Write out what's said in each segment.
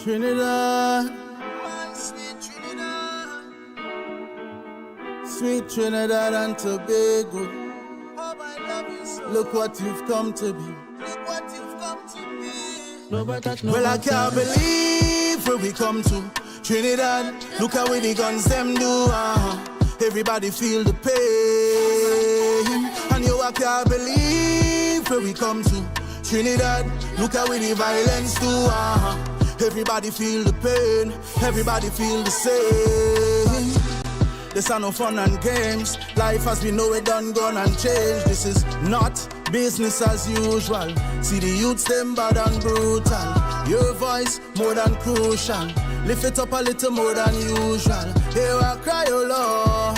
Trinidad, sweet Trinidad and Tobago. Look what you've come to be. Well, I can't believe where we come to. Trinidad, look how the guns them do. Everybody feel the pain. And you, I can't believe where we come to. Trinidad, look how the violence do. Everybody feel the pain. Everybody feel the same. This are no fun and games. Life as we know it done, gone and changed. This is not business as usual. See the youths them bad and brutal. Your voice more than crucial. Lift it up a little more than usual. Here I cry, oh Lord,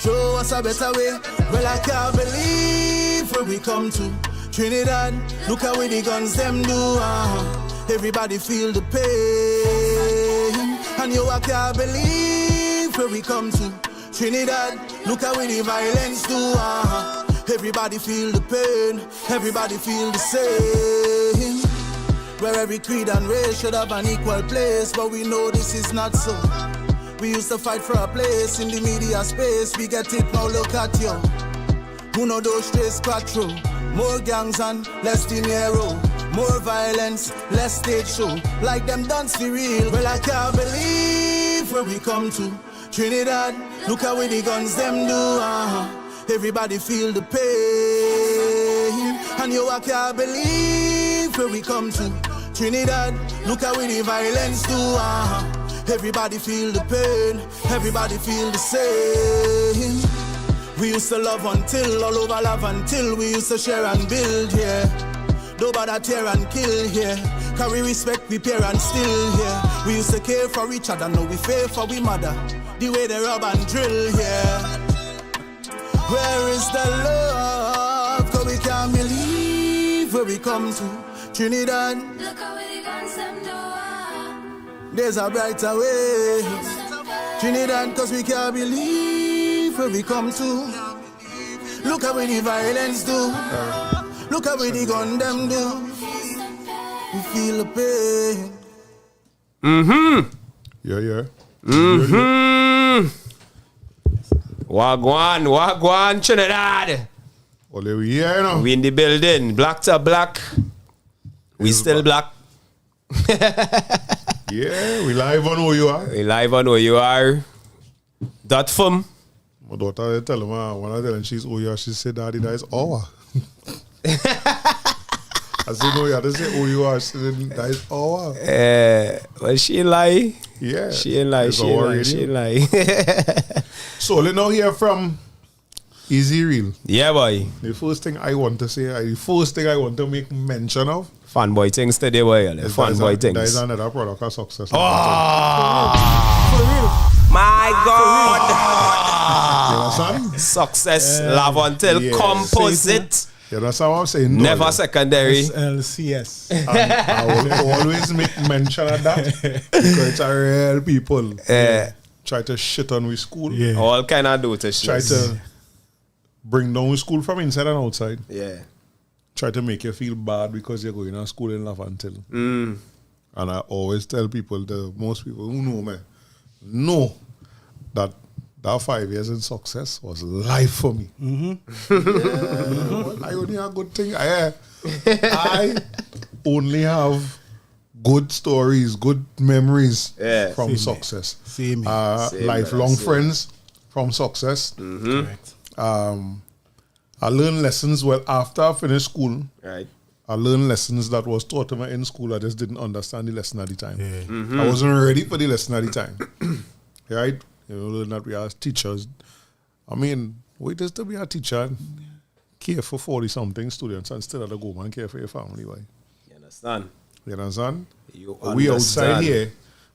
show us a better way. Well, I can't believe where we come to. Trinidad, look how the guns them do. Everybody feel the pain. And you, I can't believe where we come to. Trinidad, look how the violence do. Everybody feel the pain. Everybody feel the same. Where every creed and race should have an equal place, but we know this is not so. We used to fight for a place in the media space. We get it now, look at you. Uno, dos, tres, cuatro. More gangs and less dinero. More violence, less stage show. Like them dance the real. Well, I can't believe where we come to. Trinidad, look how the guns them do. Everybody feel the pain. And you, I can't believe where we come to. Trinidad, look how the violence do. Everybody feel the pain. Everybody feel the same. We used to love until, all over love until. We used to share and build, yeah. Nobody tear and kill, yeah. Carry respect, we parents still, yeah. We used to care for each other, now we fear for we mother. The way they rob and drill, yeah. Where is the love? Cause we can't believe where we come to. Trinidad, look how the guns them do. There's a brighter way. Trinidad, cause we can't believe where we come to. Look how the violence do. Look how the gun them do. We feel the pain. Yeah. Wagwan, Trinidad. Ole we here, you know. We in the building. Black to black. We still black. Yeah, we live on who you are. We live on who you are. That fun. My daughter tell him, when I tell her she's who you are, she said, Daddy, that is our. I said, no, you have to say who you are. She said, that is our. Well, she lie. Yeah. She ain't lie. So, let's now hear from Izzyrealtt. Yeah, boy. The first thing I want to say, the first thing I want to make mention of. Fanboy things today, boy. Fanboy things. That is another product of success. Oh! My God! You understand? Success, love until composite. You understand what I'm saying? Never secondary. SLCS. I will always make mention of that because it's a real people. Try to shit on with school. Yeah. All kind of do to shit. Try to bring down school from inside and outside. Yeah. Try to make you feel bad because you're going to school in Lavantil. And I always tell people, most people who know me, know that 5 years in success was life for me. I only have good thing. I only have good stories, good memories from success. Lifelong friends from success. Correct. I learned lessons after I finished school. Right. I learned lessons that was taught to me in school. I just didn't understand the lesson at the time. I wasn't ready for the lesson at the time. Right? You know, learn that we are teachers. I mean, we just to be a teacher, care for 40-something students and still have to go and care for your family. Why? You understand? You understand? We outside here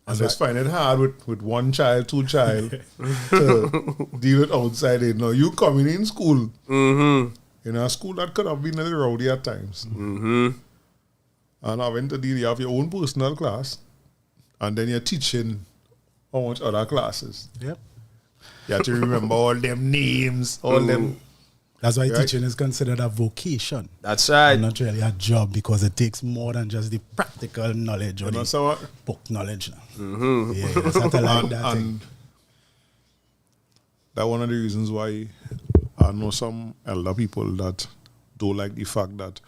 and just find it hard with one child, two child to deal with outside it. Now, you coming in school, in a school that could have been a little rowdy at times. And having to deal, you have your own personal class and then you're teaching how much other classes. Yep. You have to remember all them names, all them That's why Right. teaching is considered a vocation. That's right. And not really a job, because it takes more than just the practical knowledge or You know, the so what? book knowledge. Now. Yeah, it's not like that thing. And that's one of the reasons why I know some elder people that don't like the fact that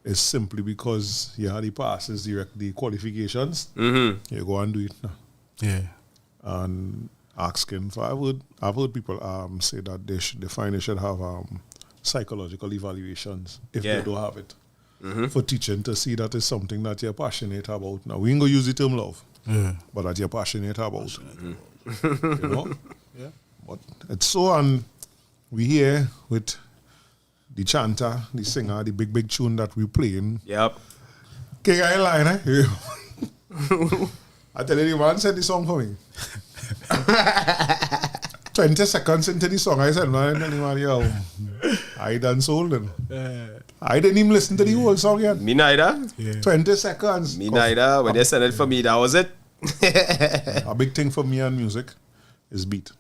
it's simply because you had the passes, the qualifications, you go and do it now. Yeah. And asking for, I've heard people say that they find they should have psychological evaluations if Yeah. they don't have it for teaching, to see that it's something that you're passionate about. Now we ain't gonna use the term love, but that you're passionate about. You know, Yeah. but it's so, and we here with the chanter, the singer, the big tune that we playing. Yep. King Line, eh? I tell you, the man said the song for me. 20 seconds into the song, I said, man, yo, I done sold them. I didn't even listen to the whole song yet. Me neither. 20 seconds. Me neither. When they sent it for me, that was it. A big thing for me and music is beat.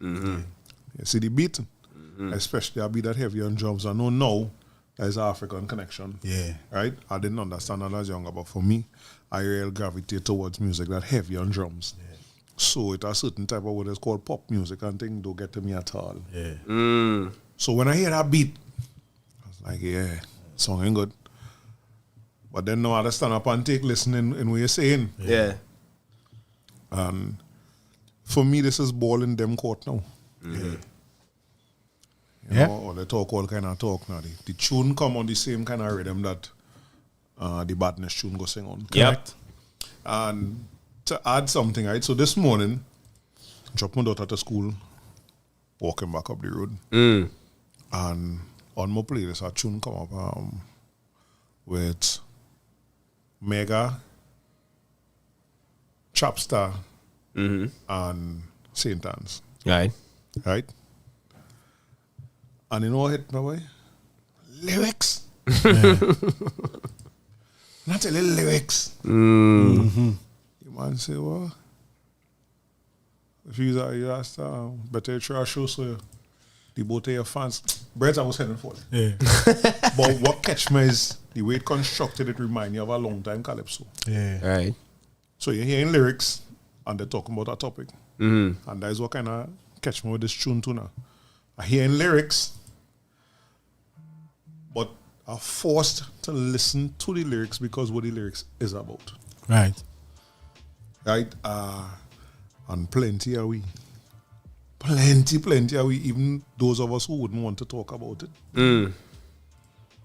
You see the beat, especially a beat that heavy on drums. I know now there's an African connection. Yeah. Right? I didn't understand that as younger, but for me, I really gravitate towards music that heavy on drums. Yeah. So it a certain type of what is called pop music and things don't get to me at all. Yeah. So when I hear that beat, I was like, yeah, song ain't good. But then now I stand up and take listening in what you're saying. Yeah. And for me, this is ball in them court now. You know, or they talk all kind of talk now. The tune come on the same kind of rhythm that the badness tune go sing on. Yep. And to add something, right? So this morning, dropped my daughter to school, walking back up the road. And on my playlist, a tune come up with Mega, Chapstar, and Saint Anne's. Right. Right? And you know what hit my way? Lyrics. Not a little lyrics. You man say, well, if you asked, better you try to show so the both of your fans, breads I was heading for. Yeah. But what catch me is the way it constructed, it remind you of a long time calypso. Yeah. Right. So you're hearing lyrics and they're talking about a topic. And that is what kind of catch me with this tune too now. I hearing lyrics, but I'm forced to listen to the lyrics because what the lyrics is about. Right. Right? And plenty are we. Plenty are we. Even those of us who wouldn't want to talk about it.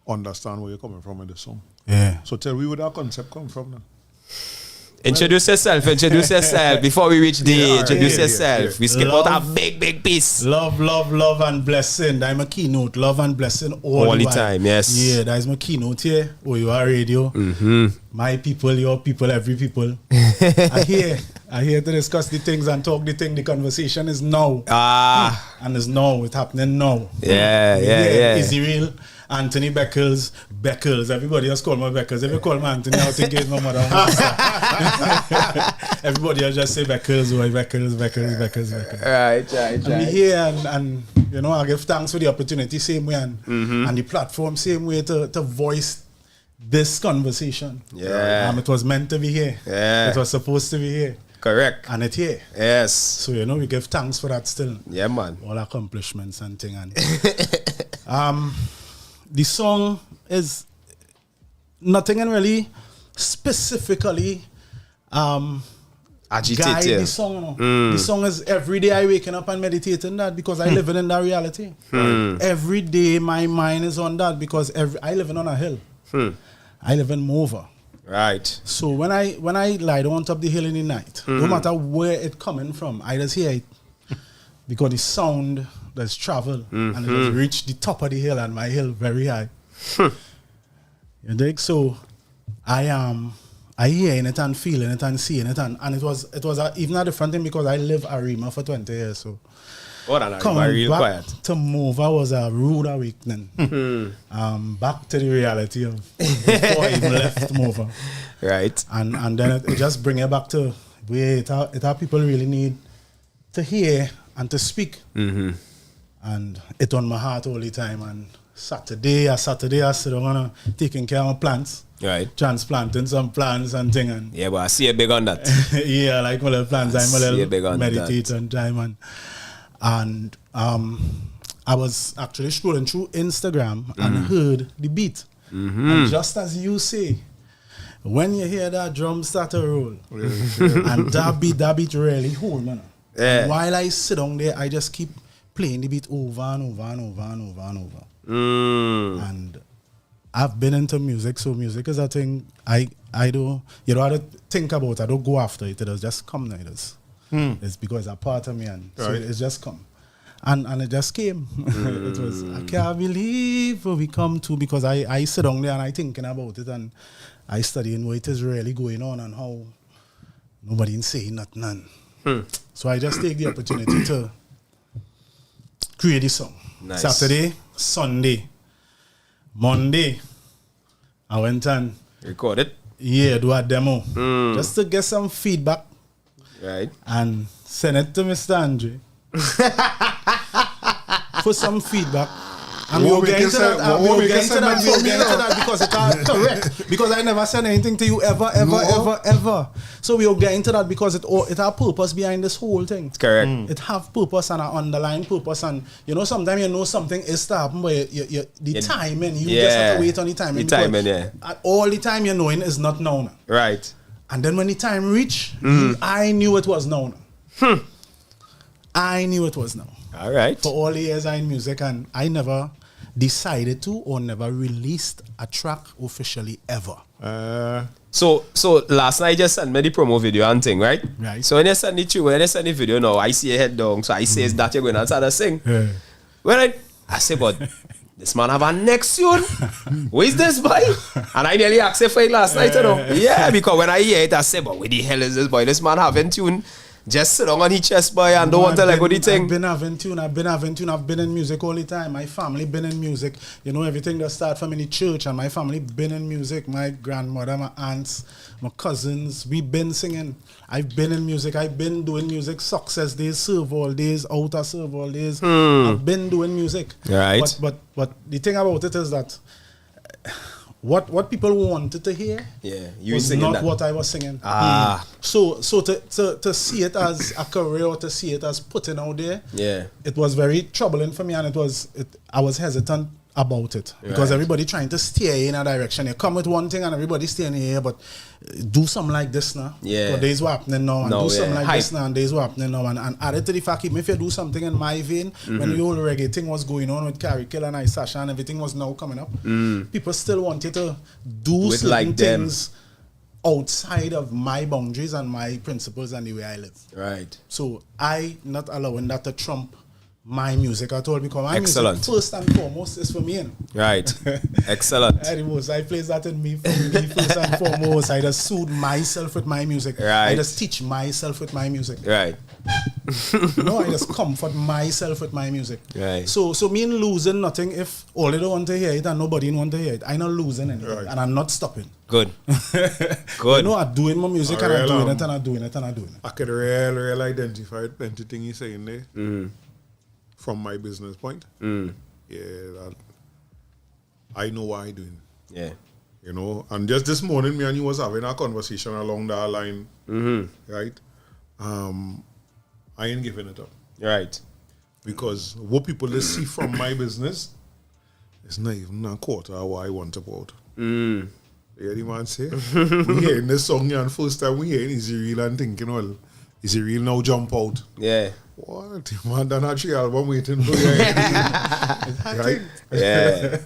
Understand where you're coming from in the song. Yeah. So tell me where that concept come from now. Introduce yourself before we reach the introduce yourself. We skip out a big piece. Love, and blessing. That's my keynote. Love and blessing all the while. time, yes. Yeah, that's my keynote here. Oh, you are radio. My people, your people, every people. I here to discuss the things and talk the thing. The conversation is now. And it's now. It's happening now. Yeah. Izzyrealtt, Anthony Beckles. Everybody else call me Beckles. If you call me Anthony, I think it's my mother. Everybody else just say Beckles. Right. And we here and you know, I give thanks for the opportunity same way and the platform same way to voice this conversation. Yeah. It was meant to be here. Yeah. It was supposed to be here. Correct. And it's here. Yes. So you know, we give thanks for that still. Yeah, man. All accomplishments and thing and the song is nothing and really specifically agitated. guide the song. You know. The song is every day I waking up and meditating that because I live in that reality. Every day my mind is on that because I live on a hill. I live in Mova. Right. So when I lie down on top of the hill in the night, no matter where it coming from, I just hear it because the sound that's travel and it just reach the top of the hill and my hill very high. You dig? So I hearing it and feeling it and seeing it and it was even a different thing because I live Arima for 20 years. So coming back to Mova was a rude awakening. Back to the reality of before I even left Mova. Right. And then it just bring it back to where it how people really need to hear and to speak. And it on my heart all the time. And Saturday, I sit down and taking care of my plants. Right. Transplanting some plants and thing. And Yeah, but I see a big on that. yeah, like my little plants. I'm a see a big little on meditate and time. And I was actually scrolling through Instagram and heard the beat. And just as you say, when you hear that drum start to roll, and that beat really hold, man. Yeah. While I sit down there, I just keep playing the beat over and over and over and over and over. And I've been into music, so music is a thing I do. You don't have to think about it. I don't go after it. It does just come now. It's because it's a part of me, and so it's just come. And it just came. It was, I can't believe where we come to, because I sit down there and I thinking about it, and I studying what is really going on and how nobody saying nothing. So I just take the opportunity to create this song. Nice. Saturday, Sunday, Monday, I went and Record it. do a demo just to get some feedback Right. and send it to Mr. Andre for some feedback. And we'll get into that. We'll get into that because it's correct. Because I never said anything to you ever. So we'll get into that because it has purpose behind this whole thing. It's correct. It have purpose and an underlying purpose. And sometimes you know something is to happen, but the timing, you just have to wait on the timing. The timing, yeah. All the time you're knowing is not known. Right. And then when the time reached, I knew it was known. I knew it was known. All right. For all the years I in music, and I never decided to or never released a track officially ever. So last night you just sent me the promo video and thing, right? Right. So when you send the video now, I see your head down. So I say, is that you're going to start to sing? Yeah. When I say, but this man have a next tune. Where is this boy? And I nearly asked for it last night, Yeah, because when I hear it, I say, but where the hell is this boy? This man having tune. Just sit down on his chest, boy, and don't want to let go the thing. I've been having tune. I've been in music all the time. My family been in music. Everything that start from in the church, and my family been in music. My grandmother, my aunts, my cousins, we been singing. I've been in music. I've been doing music. Success days, serve all days, outer serve all days. I've been doing music. Right. But the thing about it is that what people wanted to hear you was not that. what I was singing. So to see it as a career or to see it as putting out there, it was very troubling for me, and I was hesitant about it because everybody trying to steer in a direction. You come with one thing and everybody steering here, but do something like this now. Yeah. Days were happening now, and do something like Hype. this now, and days were happening now, and added to the fact, even if you do something in my vein, when the whole reggae thing was going on with Carrie Kill and Sasha and everything was now coming up, people still wanted to do With certain like them. things outside of my boundaries and my principles and the way I live. Right. So I not allowing that to trump my music at all, because my Excellent. music first and foremost is for me. Right. Excellent. I place that in me, for me first and foremost. I just soothe myself with my music. Right. I just teach myself with my music. Right. I just comfort myself with my music. Right. So me in losing nothing if all they don't want to hear it and nobody want to hear it. I'm not losing anything, and I'm not stopping. Good. Good. I'm doing my music and I'm doing it and I'm doing it and I'm doing it. I could real identify plenty thing he's saying there from my business point. I know what I'm doing. Yeah. And just this morning, me and you was having a conversation along that line, right? I ain't giving it up. Right. Because what people they see from my business is not even a quarter of what I want to put out. You hear the man say? We hearing this song and first time we hearing Izzyrealtt and thinking, well, Izzyrealtt now jump out. Yeah. What? Man done a 3 album waiting for you. Right? Yeah.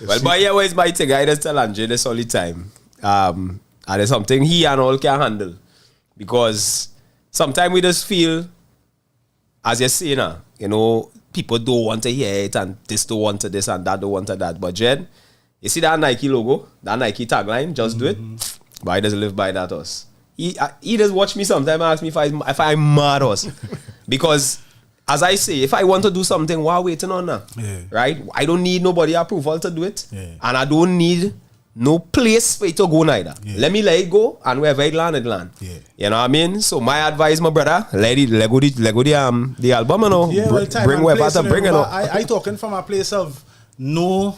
Well, but yeah, where's my thing? I just tell Andre this all the time. And it's something he and all can handle. Because sometimes we just feel, as you say now, people don't want to hear it, and this don't want to this and that don't want to that. But Jed, you see that Nike logo, that Nike tagline, just do it. But he doesn't live by that us. He just watch me sometimes and ask me if I'm mad us. Because, as I say, if I want to do something, why waiting on now? Yeah. Right? I don't need nobody approval to do it. Yeah. And I don't need no place for it to go neither. Yeah. Let it go, and wherever it land, it land. Yeah. You know what I mean? So my advice, my brother, let go the album, you know. Yeah, well, time bring and wherever place, to you know, bring it but up. I talking from a place of no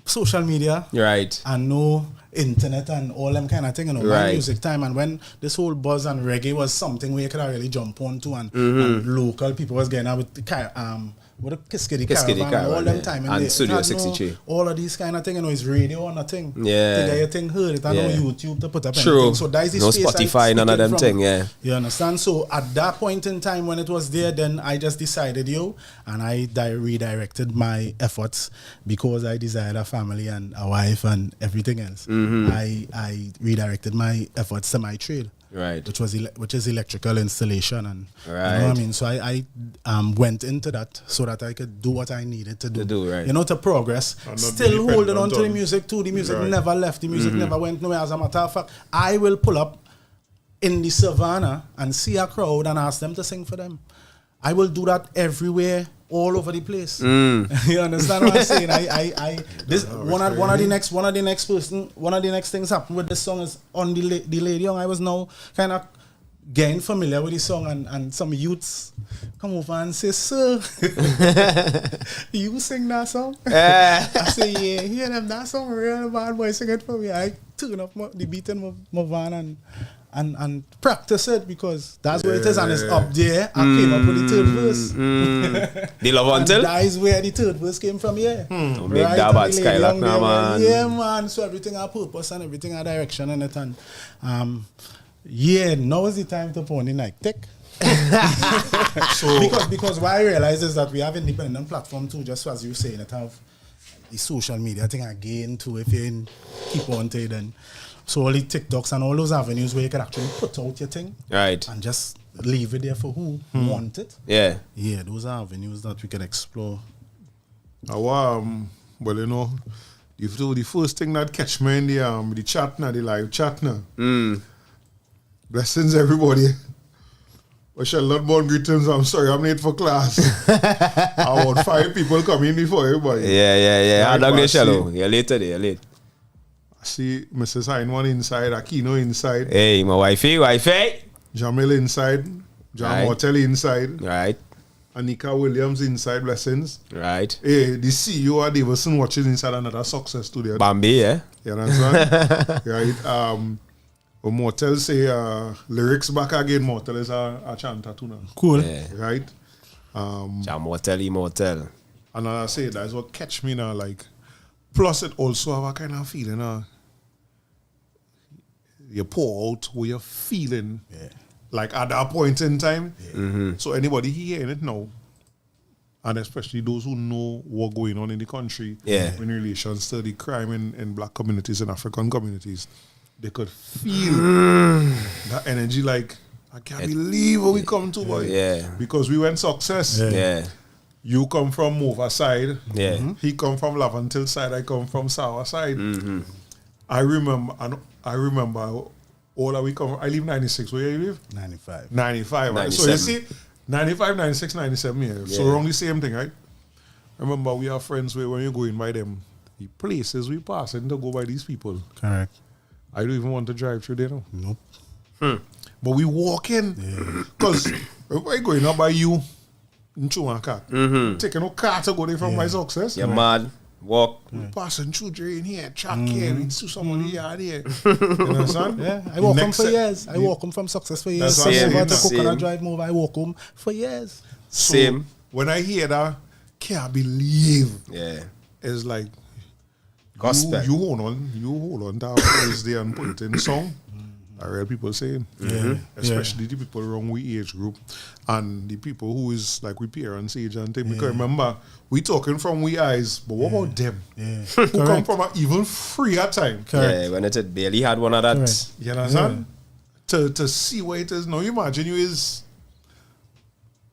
social media Right. and no internet and all them kind of thing, you know, my Right. music time. And when this whole buzz and reggae was something where you could really jump onto, and local people was getting out with the with the Kiskidi Caravan and all them yeah. time. And they Studio had 63. all of these kind of thing, you know, it's radio or nothing. Yeah. To get your thing heard, it and Yeah. no YouTube to put up True. anything. So that is the No space Spotify, none of speaking them from. thing, yeah. You understand? So at that point in time when it was there, then I just decided, and I redirected my efforts because I desired a family and a wife and everything else. Mm-hmm. I redirected my efforts to my trade. Right. Which is electrical installation, and you know what I Right. mean. So I went into that so that I could do what I needed to do. Right. You know, to progress. And not Still be holding dependent on to the on- music too. The music Right. never left. The music Mm-hmm. never went nowhere. As a matter of fact, I will pull up in the savannah and see a crowd and ask them to sing for them. I will do that everywhere, all over the place. You understand what I'm saying? One of the next things happened with this song is on the Lady Young. I was now kind of getting familiar with the song, and some youths come over and say, "Sir, you sing that song?" I say, "Yeah, hear them. That song real bad boy, sing it for me." I turn up the beat in my van and practice it because that's where it is, and it's up there. I came up with the third verse. The Love And Until? that is where the third verse came from, yeah. Don't make that bad Skylark now, man. Yeah, man. So everything had purpose and everything had direction in it. And yeah, now is the time to put on the Nike Tech. So because what I realize is that we have independent platform too, just as you saying it have the social media thing again too, if you keep on to it. And so all the TikToks and all those avenues where you can actually put out your thing Right. and just leave it there for who want it. Yeah. Yeah, those are avenues that we can explore. well, you know, the first thing that catch me in the chat now, the live chat now. Blessings, everybody. I shall not born greetings. I'm sorry, I'm late for class. I want 5 people coming before everybody. Yeah. How Right, long but I they shallow? see- You're late today, you're late. I see Mrs. Heinwan inside, Aquino inside, Hey, my wifey. Jamil inside, Jam Right. Hotel inside, Right. Anika Williams inside, blessings. Right. Hey, the CEO of Davison watching inside another success studio. Bambi, yeah. You understand? Right. Mortel say lyrics back again. Mortel is a chanter too now. Cool. Yeah. Right? Jam Immortal. And I say that's what catch me now. Like, plus it also have a kind of feeling. You pour out what you're feeling. Yeah. Like at that point in time. So anybody hearing it now, and especially those who know what's going on in the country Yeah. in relations to the crime in black communities and African communities, they could feel that energy. Like, I can't believe what we come to, boy. Yeah. Because we went success. Yeah. You come from Mova side. Yeah. He come from Lavantil side. I come from Sawa side. I remember all that we come from. I live 96. Where you live? 95. 95. Right? So you 97. see, 95, 96, 97 years. So Yeah. we're on the same thing, right? I remember we are friends where when you're going by them, the places we pass and to go by these people. Correct. I don't even want to drive through there now. Nope. But we walk in. Because if I going up by you, in Chumaka, taking a car to go there from my success. You're mad. Walk. Passing through drain here, track here, we see somebody yard here. You understand? Yeah, I walk home Next for se- years. I walk home from success for years. That's what I'm Come over to saying. Coconut Same. Drive move. I walk home for years. So Same. when I hear that, can't believe. Yeah. It's like Gospel. you hold on to our praise there and put it in song. I read people saying, especially the people around we age group and the people who is like we parents age and thing. Because remember, we talking from we eyes, but what about them? Yeah. Who come Correct. from an even freer time? Yeah, when it barely had one of that. Correct. You understand? To see where it is now. You imagine you is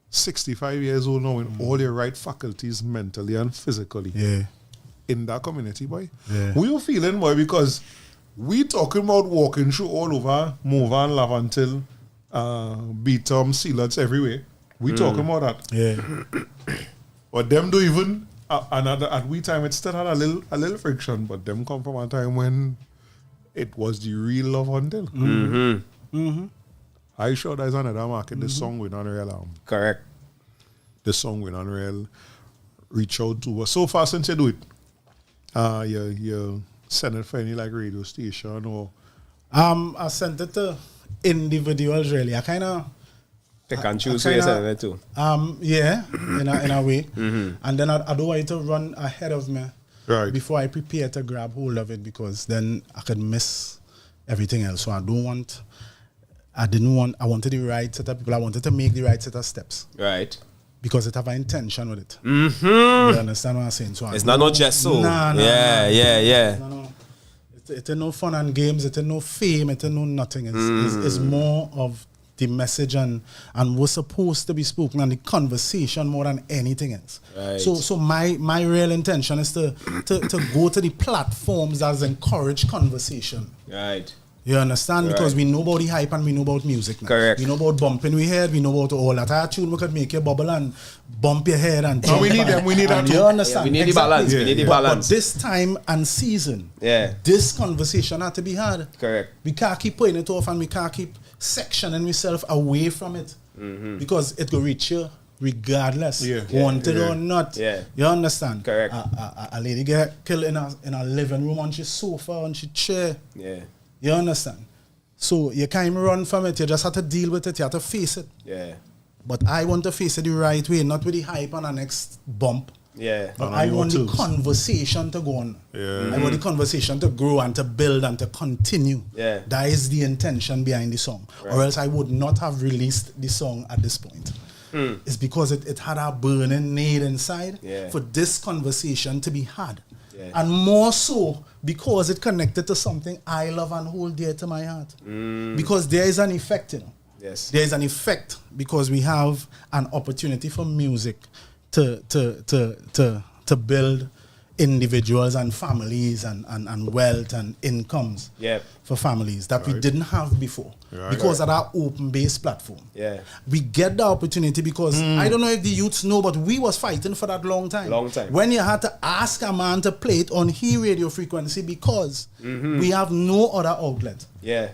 65 years old now in all your right faculties mentally and physically Yeah. in that community, boy. Yeah. Who you feeling, boy? Because we talking about walking through all over Mova and Lavantil, Beatum, Sealants everywhere. We talking about that. Yeah. But them don't even at we time it still had a little friction, but them come from a time when it was the real love until. I sure there's another market. This song with Unreal. Correct. This song with Unreal reach out to us. So far since you do it, you send it for any like radio station or I sent it to individuals really. I kind of pick and choose who you send it to. Yeah, in a way. And then I don't want it to run ahead of me before I prepare to grab hold of it, because then I could miss everything else. So I wanted the right set of people. I wanted to make the right set of steps. Right. Because it have an intention with it. You understand what I'm saying? So it's not just so. Nah. No. It ain't no fun and games. It ain't no fame. It ain't no nothing. It's more of the message and what's supposed to be spoken and the conversation more than anything else. Right. So my real intention is to go to the platforms that encourage conversation. Right. You understand? Because we know about the hype and we know about music now. Correct. We know about bumping we head, we know about all that. Our tune we could make you bubble and bump your head and we need them, we need that too. You understand? Yeah, we need the balance. We need the balance. But this time and season, this conversation had to be had. Correct. We can't keep putting it off and we can't keep sectioning ourselves away from it. Because it will reach you regardless, wanted or not. You understand? Correct. A lady get killed in a living room on she sofa, on she chair. You understand? So you can't even run from it. You just have to deal with it. You have to face it. But I want to face it the right way, not with the hype on the next bump. But I want the conversation to go on. I want the conversation to grow and to build and to continue. That is the intention behind the song. Or else I would not have released the song at this point. It's because it had a burning need inside for this conversation to be had. And more so because it connected to something I love and hold dear to my heart. Because there is an effect, you know. There is an effect because we have an opportunity for music to build individuals and families and wealth and incomes for families that we didn't have before because of our open-based platform. We get the opportunity because I don't know if the youths know, but we was fighting for that long time. When you had to ask a man to play it on his radio frequency because we have no other outlet.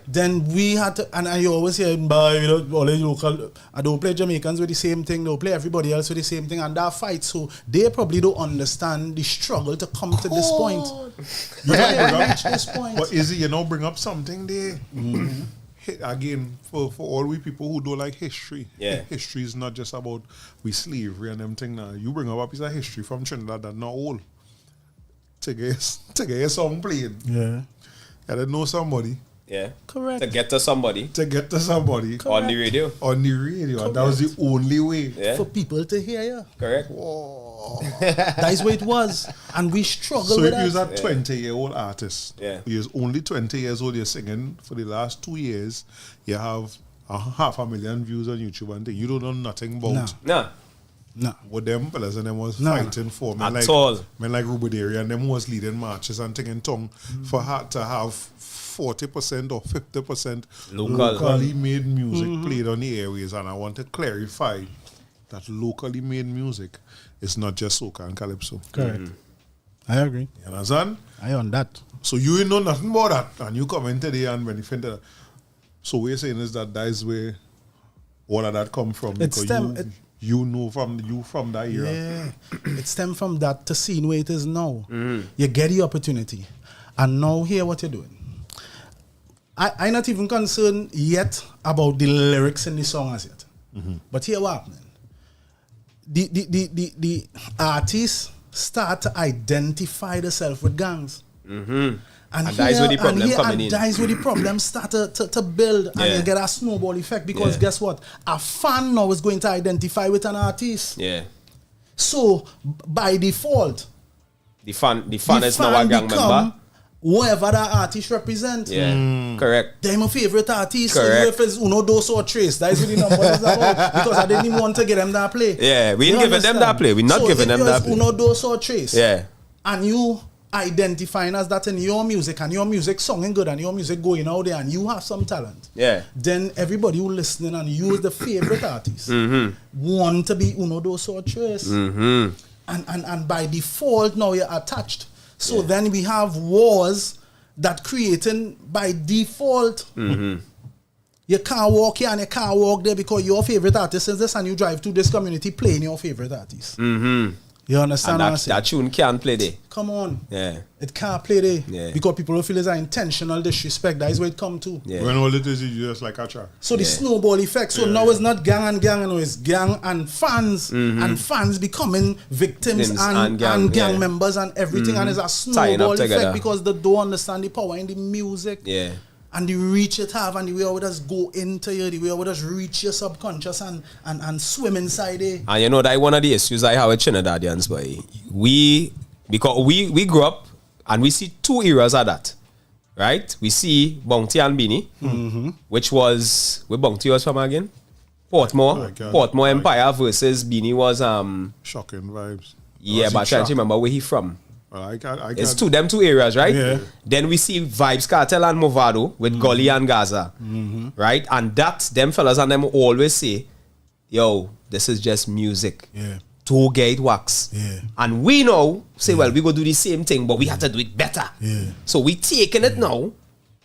Then we had to, and I always hear, always local, I don't play Jamaicans with the same thing, they'll play everybody else with the same thing, and that fight, so they probably don't understand the struggle to come to this point. This point. But Izzy, bring up something there. Again, for all we people who don't like history, history is not just about we slavery and them thing now. You bring up a piece of history from Trinidad that not all. To get a song played. I didn't know somebody. Correct. To get to somebody. Correct. On the radio. Correct. And that was the only way. For people to hear you. Correct. That is what it was. And we struggle with that. So if you're a 20-year-old artist, you're only 20 years old, you're singing for the last 2 years, you have 500,000 views on YouTube and you don't know nothing about. No. What them fellas and them was fighting for. Men like Rubaderi and them was leading marches and taking tongue for her to have 40% or 50% locally made music played on the airways. And I want to clarify that locally made music is not just soca and calypso. Correct. I agree. You understand? I on that. So you know nothing about that, and you come in today and benefit that. So what you're saying is that is where all of that come from, because you know from that era. Yeah, it stemmed from that to seeing where it is now. You get the opportunity, and now hear what you're doing. I'm not even concerned yet about the lyrics in the song as yet. But here what happening. The artists start to identify themselves with gangs. And that is where the problem coming in. That is where the problem start to build, and you get a snowball effect because guess what? A fan now is going to identify with an artist. So by default, the fan is now a gang member. Whoever that artist represent. Correct. They're my favorite artist. Correct. If it's uno, dos, or trace, that is what the number is about. Because I didn't even want to get them that play. We ain't giving them that play. We're not giving them that play. Uno, dos, or trace. And you identifying as that in your music, and your music songing good, and your music going out there, and you have some talent. Then everybody who listening and use the favorite artist want to be uno, dos, or trace. and by default now you're attached. So then we have wars that creating by default. You can't walk here and you can't walk there because your favorite artist is this, and you drive to this community playing your favorite artist. You understand And what I'm saying? that tune can't play there. Come on. Yeah. It can't play there. Yeah. Because people will feel it's an intentional disrespect. That is where it come to. Yeah. When all it is just like a track. So the snowball effect. So now it's not gang and gang, no, it's gang and fans. And fans becoming victims and gang members and everything. And it's a snowball effect because they don't understand the power in the music. Yeah. And the reach it have, and the way I would just go into you, the way I would just reach your subconscious and swim inside it. And you know that one of the issues I have with Trinidadians, boy. Because we grew up and we see two eras of that. Right? We see Bounty and Beanie, which was where Bounty was from again? Portmore. Portmore Empire versus Beanie was shocking vibes. Yeah, but I can't remember where he from. Well, It's them two areas, right? Yeah. Then we see Vibes Cartel and Movado with Gully and Gaza, right? And that them fellas and them always say, "Yo, this is just music. Yeah. To get it wax." Yeah. And we know say, "Well, we go do the same thing, but we have to do it better." Yeah. So we taking it now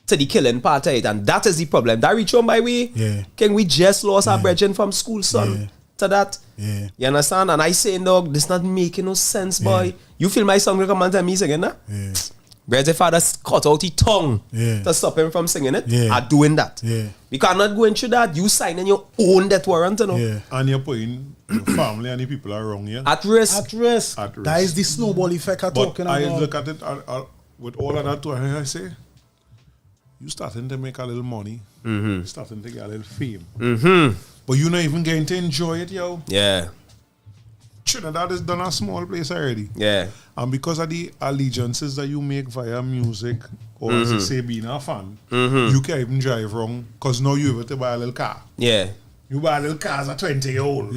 to the killing part of it, and that is the problem. That reach on by way. Yeah. Can we just lost our brethren from school, son? Yeah. To that. Yeah. You understand? And I say, dog, this not making no sense, boy. You feel my song will come and tell me again, nah? Yeah. Whereas if I just cut out his tongue to stop him from singing it, I'm doing that. Yeah. We cannot go into that. You signing your own death warrant, you know? Yeah. And you're putting your family and the people around you At risk. At risk. At risk. That is the snowball effect I'm But talking I about. look at it with all of that too, I say, you starting to make a little money, starting to get a little fame. But you're not even getting to enjoy it, yo. Yeah. Trinidad is done a small place already. Yeah. And because of the allegiances that you make via music, or as you say, being a fan, you can't even drive wrong because now you're able to buy a little car. Yeah. You buy a little car as a 20-year-old.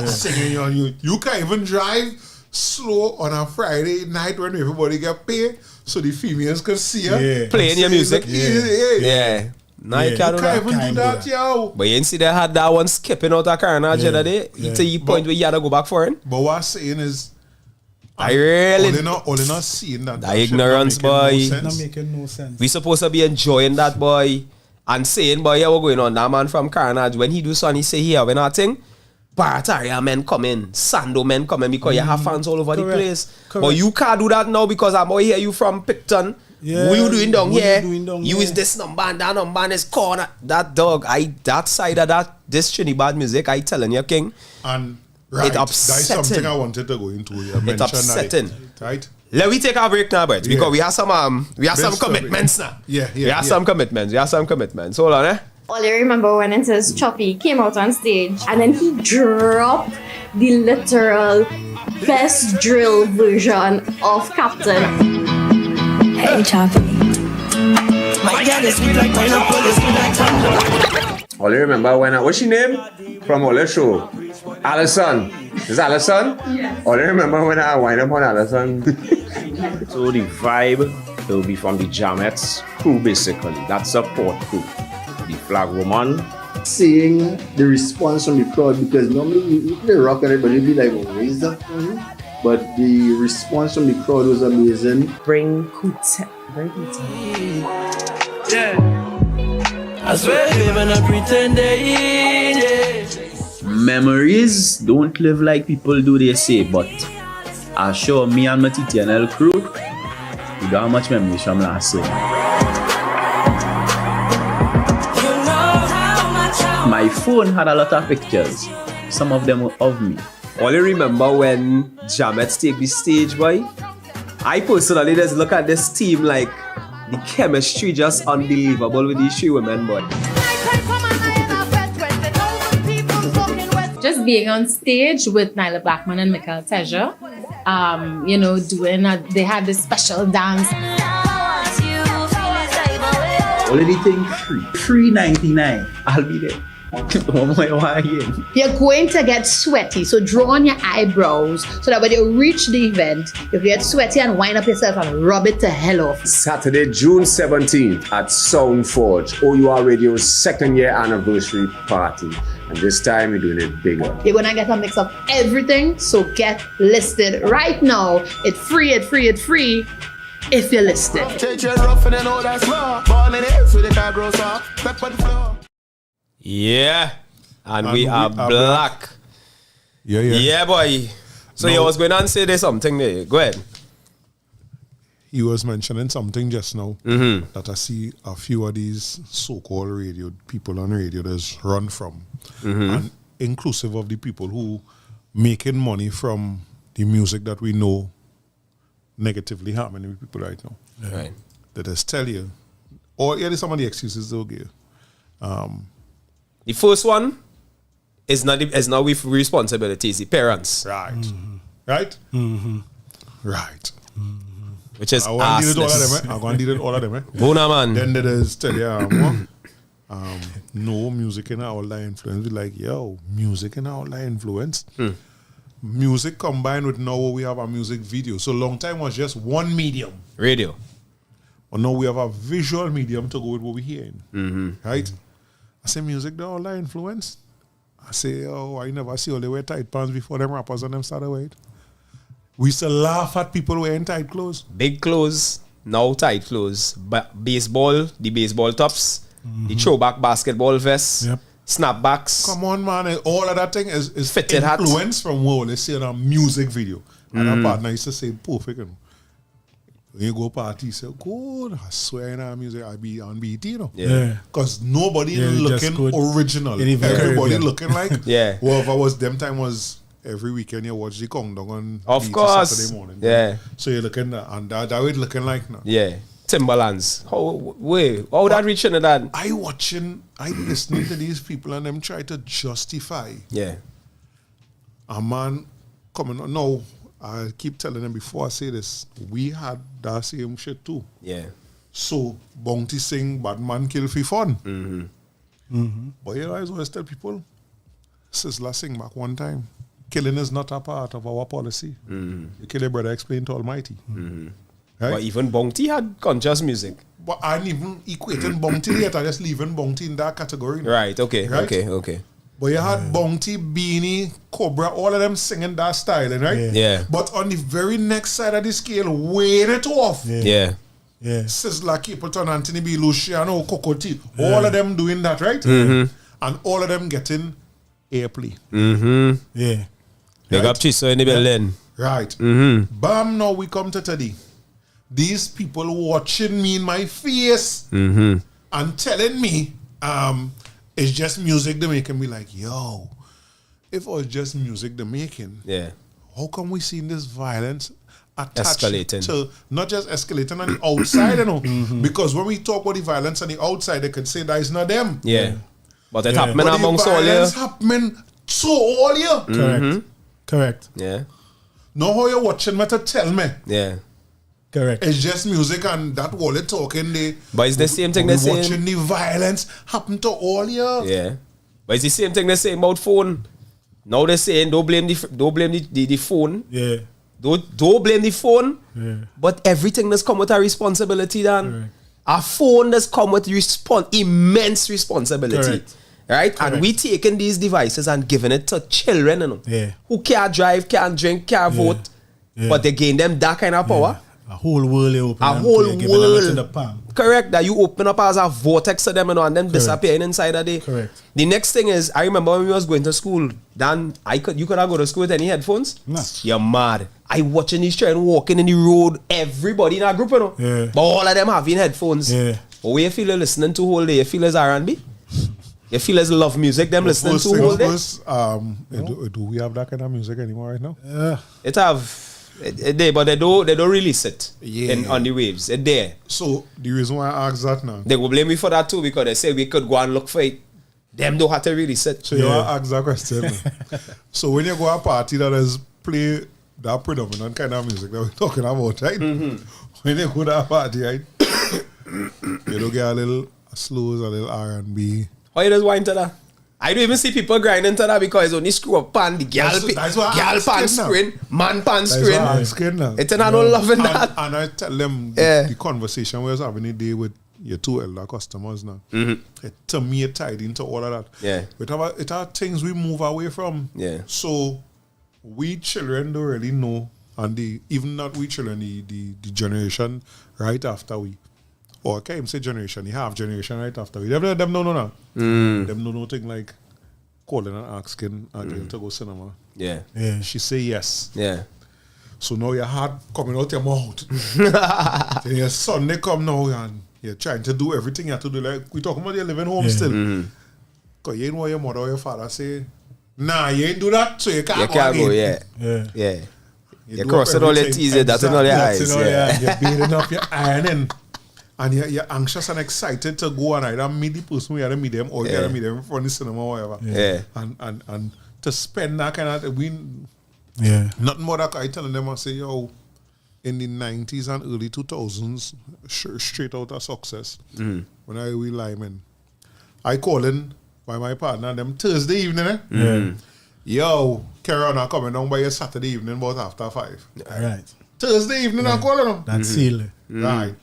Singing on you. You can't even drive slow on a Friday night when everybody get paid so the females can see you. Yeah. Playing your music. Yeah. Now you can't You do that. can't even do that, yo. But you didn't see they had that one skipping out of carnage the other day? Yeah. To the point where you had to go back for it? But what I'm saying is, I really... all they're not seeing that. That ignorance, boy. It's not making no sense. We supposed to be enjoying that, boy. And saying, boy, yeah, we're going on. That man from Carnage, when he do so and he say, here, when I think, Barataria men come in, Sando men come in because you have fans all over the place. Correct. But you can't do that now because I'm out here, you from Picton. Yeah, What you doing down what you here? doing down You here? is this number and that number and this corner. That dog, that side of this Trinidad music, I telling you, King. And right, that's upsetting. something I wanted to go into. You mentioned upsetting. that, right? Let me take our break now, Brett, because Yeah. we have some Best commitments now. Yeah, We have some commitments. Hold on, eh? All I remember when it says Choppy came out on stage and then he dropped the literal best drill version of Captain. Hey, Choppy. My girl is sweet like pineapple, is sweet like thunder. All you remember when what's your name? From all the show? Allison. Is Allison? Yes. All you remember when I wind up on Allison? So the vibe will be from the Jamettes crew basically. That's support crew. The flag woman. Seeing the response from the crowd, because normally you play rock and everybody be like, what is that? But the response from the crowd was amazing. Bring Kute. Yeah. I swear living a pretending, yeah. Memories don't live like people do, they say, but I assure me and my TTNL crew, we got much memories from last year. My phone had a lot of pictures, some of them were of me. All you remember when Jamettes take the stage, boy? I personally just look at this team like the chemistry just unbelievable with these three women, boy. Just being on stage with Nyla Blackman and Michael Teja, they had this special dance. Only thing free $3.99. I'll be there. Oh my, why again? You're going to get sweaty, so draw on your eyebrows so that when you reach the event, you get sweaty and wind up yourself and rub it to hell off. Saturday, June 17th at Soundforge, OUR Radio's 2nd year anniversary party. And this time we're doing it bigger. You're gonna get a mix of everything, so get listed right now. It's free if you're listed. Yeah. And we are black. Yeah. Yeah, boy. So you was going to say there's something there. Go ahead. He was mentioning something just now that I see a few of these so-called radio people on radio that's run from, and inclusive of the people who making money from the music that we know negatively harming people right now. Yeah. Right. That just tell you, or there's some of the excuses they'll give. The first one is not with responsibilities, the parents. Right. Right? Right. Which is I want to deal with all of them. Bona, man. Then there is tell you, no music in our life influence. We're like, yo, music in our life influence. Music combined with now we have a music video. So long time was just one medium. Radio. But now we have a visual medium to go with what we're hearing. Right? I say music the all influence. I say, oh, I never see all they wear tight pants before them rappers and them started wearing. We used to laugh at people wearing tight clothes. Big clothes, now tight clothes. But the baseball tops, the throwback basketball vests, snapbacks. Come on, man. All of that thing is fitted influence from what they say in a music video. And our partner used to say, perfect. When you go party, you say, good. I swear in our music, I be on BET, you know. Yeah. Because nobody looking original. Everybody looking like whoever was them time was every weekend you watch the countdown on of course Saturday morning. Yeah. So you're looking at and that way looking like now. Yeah. Timberlands. How that reaching to that? I listening to these people and them try to justify. Yeah. A man coming on. No, I keep telling them before I say this, we had that same shit too. Yeah. So Bounty sing bad man kill for fun. But you know, I always tell people, Sizzla sing back one time. Killing is not a part of our policy. You kill your brother, explain to Almighty. Right? But even Bounty had conscious music. But I'm even equating Bounty yet. I just leaving Bounty in that category. Right, okay. But you had Bounty, Beanie, Cobra, all of them singing that style, right? Yeah. But on the very next side of the scale, weighing it off. Yeah. Sizzla, Capleton, Anthony B. Luciano, Coco T, all of them doing that, right? And all of them getting airplay. Yeah. Big up Chiso in the building. Right. Bam, now we come to today. These people watching me in my face and telling me it's just music they're making. Me like, yo, if it was just music they're making, how come we seeing this violence attached escalating to not just escalating on the outside, you know? Because when we talk about the violence on the outside, they could say that it's not them. Yeah. But it's happening amongst all you. It's happening to all you. Correct. Yeah. Know how you're watching me to tell me. Yeah. Correct. It's just music and that wallet talking. But it's the same thing they're saying. Watching the violence happen to all you. Yeah. But it's the same thing they're saying about phone. Now they're saying don't blame the phone. Yeah. Don't blame the phone. Yeah. But everything that's come with a responsibility, Dan. A phone that's come with immense responsibility. Correct. Right? Correct. And we taking these devices and giving it to children, you know, who can't drive, can't drink, can't vote, but they gain them that kind of power. A whole world you open. A whole world. In the palm. Correct. That you open up as a vortex to them, you know, and then disappearing inside of the. Correct. The next thing is, I remember when we was going to school, Dan, you could not go to school with any headphones. No. You're mad. I watching these children walking in the road, everybody in our group, you know. Yeah. But all of them having headphones. Yeah. But what you feel listening to whole day? You feel as R&B? You feel as love music, them listening to whole day? Do we have that kind of music anymore right now? It have, but they don't release it on the waves. It's there. So the reason why I ask that now, they will blame me for that too because they say we could go and look for it. Them don't have to release it. So you want to ask that question. So when you go to a party that is play that predominant kind of music that we're talking about, right? When you go to a party, right? You don't get a little slows, a little R&B. How you just wine to that? I don't even see people grinding to that because it's only screw up pan, the girl pan screen, man pan screen. It's an no loving that. And I tell them the conversation we was having a day with your two elder customers now. To me, it tied into all of that. Yeah. It are things we move away from. Yeah. So we children don't really know, and even not we children, the generation right after we. Or I can't even say generation, the half generation right after we. Them no. Them no nothing like calling and asking a girl to go cinema. Yeah. She say yes. Yeah. So now your heart coming out your mouth. Then your Sunday come now and you're trying to do everything you have to do. Like we talking about you living home still. Because you know your mother or your father say, nah, you ain't do that, so you can't go again. Yeah. You're crossing all your T's, that's in all your eyes. You're beating up, you're ironing. And you're anxious and excited to go and either meet the person you have to meet them or you have to meet them in front of the cinema or whatever. And to spend that kind of nothing more that I telling them, I say, yo, in the 90s and early 2000s, straight out of success, when I was Lyman, I call in by my partner them Thursday evening. Yo, Karen, I'm coming down by your Saturday evening about after 5. All right. Thursday evening, I'm calling them. That's seal. Right.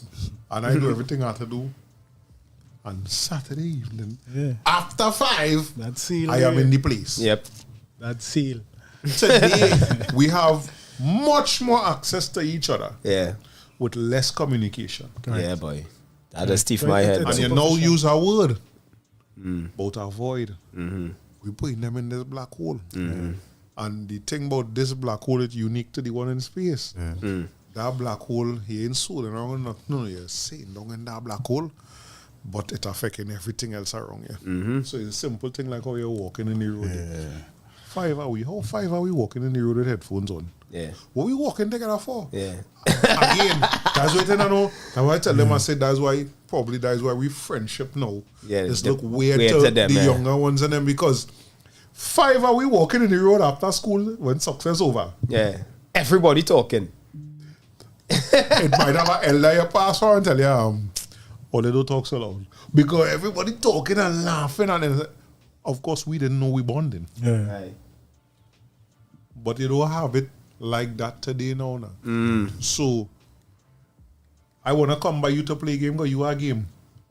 And I do everything I have to do. And Saturday evening, after 5, that's seal. I am in the place. Yep. That's seal. Today, we have much more access to each other. Yeah. With less communication. Correct. Yeah, boy. That just stiff my head. And you now use a word about avoid. We put them in this black hole. And the thing about this black hole is unique to the one in space. That black hole, he ain't sold around. No, you're saying down in that black hole, but it affecting everything else around you. So it's a simple thing like how you're walking in the road. 5 are we? How 5 are we walking in the road with headphones on? Yeah. What we walking together for? Yeah. Again, that's what I know. And I tell them, I said that's why we friendship now. Yeah. It's look weird to them, the younger ones and them because 5 are we walking in the road after school when success over. Yeah. Everybody talking. It might have an elder you pass for and tell you, oh, they don't talk so loud. Because everybody talking and laughing and then, of course we didn't know we bonding. Right. But you don't have it like that today now. So I want to come by you to play a game because you are a game.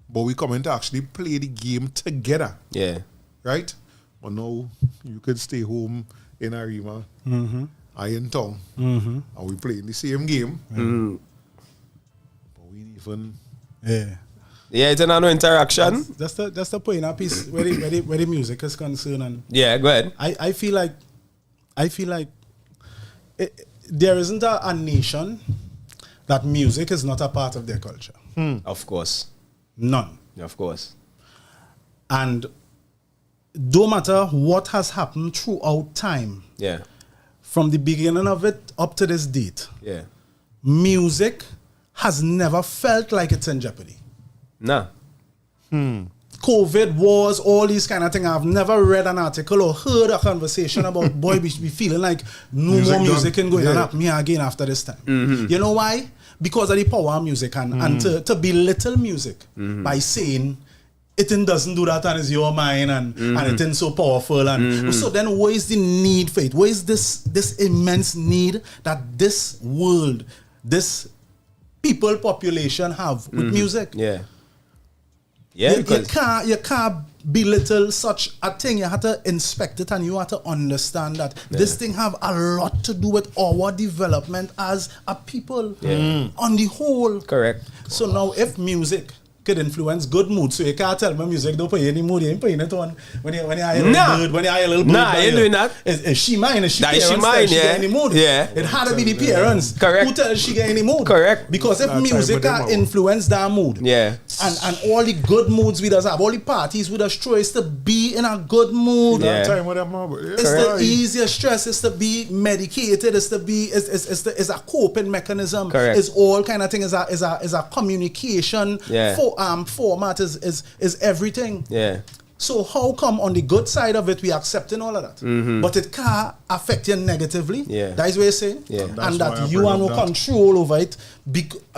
But we come in to actually play the game together. Yeah. Right? But now you can stay home in Arima. I in town. And we playing the same game. But we ain't even... Yeah, it's another interaction. That's the point of piece where the music is concerned. And yeah, go ahead. I feel like there isn't a nation that music is not a part of their culture. Of course. None. Of course. And no matter what has happened throughout time, from the beginning of it up to this date, music has never felt like it's in jeopardy. Nah. COVID, wars, all these kind of things. I've never read an article or heard a conversation about boy, we should be feeling like no more music can go in and happen here again after this time. You know why? Because of the power of music and to belittle music by saying it doesn't do that and it's your mind and it ain't so powerful. And so then where is the need for it? Where is this immense need that this world, this people population have with music? Yeah. You can't belittle such a thing. You have to inspect it and you have to understand that this thing have a lot to do with our development as a people on the whole. Correct. So now if music could influence good mood, so you can't tell me music don't pay any mood, you ain't paying it on when you hear a little bird, when you hear a little bird. Nah, you ain't doing that. Is she mine? Is she that parents? Is she mine, she get any mood? Yeah. It had to be the parents. Correct. Who tells she get any mood? Correct. Because if music can influence that mood, and all the good moods we does have, all the parties we does throw is to be in a good mood. It's the easiest stress is to be medicated, it's to be it's a coping mechanism. Correct. It's all kind of thing is a communication format is everything. So how come on the good side of it we accepting all of that, but it can't affect you negatively? Yeah. That is what you're saying. Yeah. And That's that why I you bring have no up that. control over it.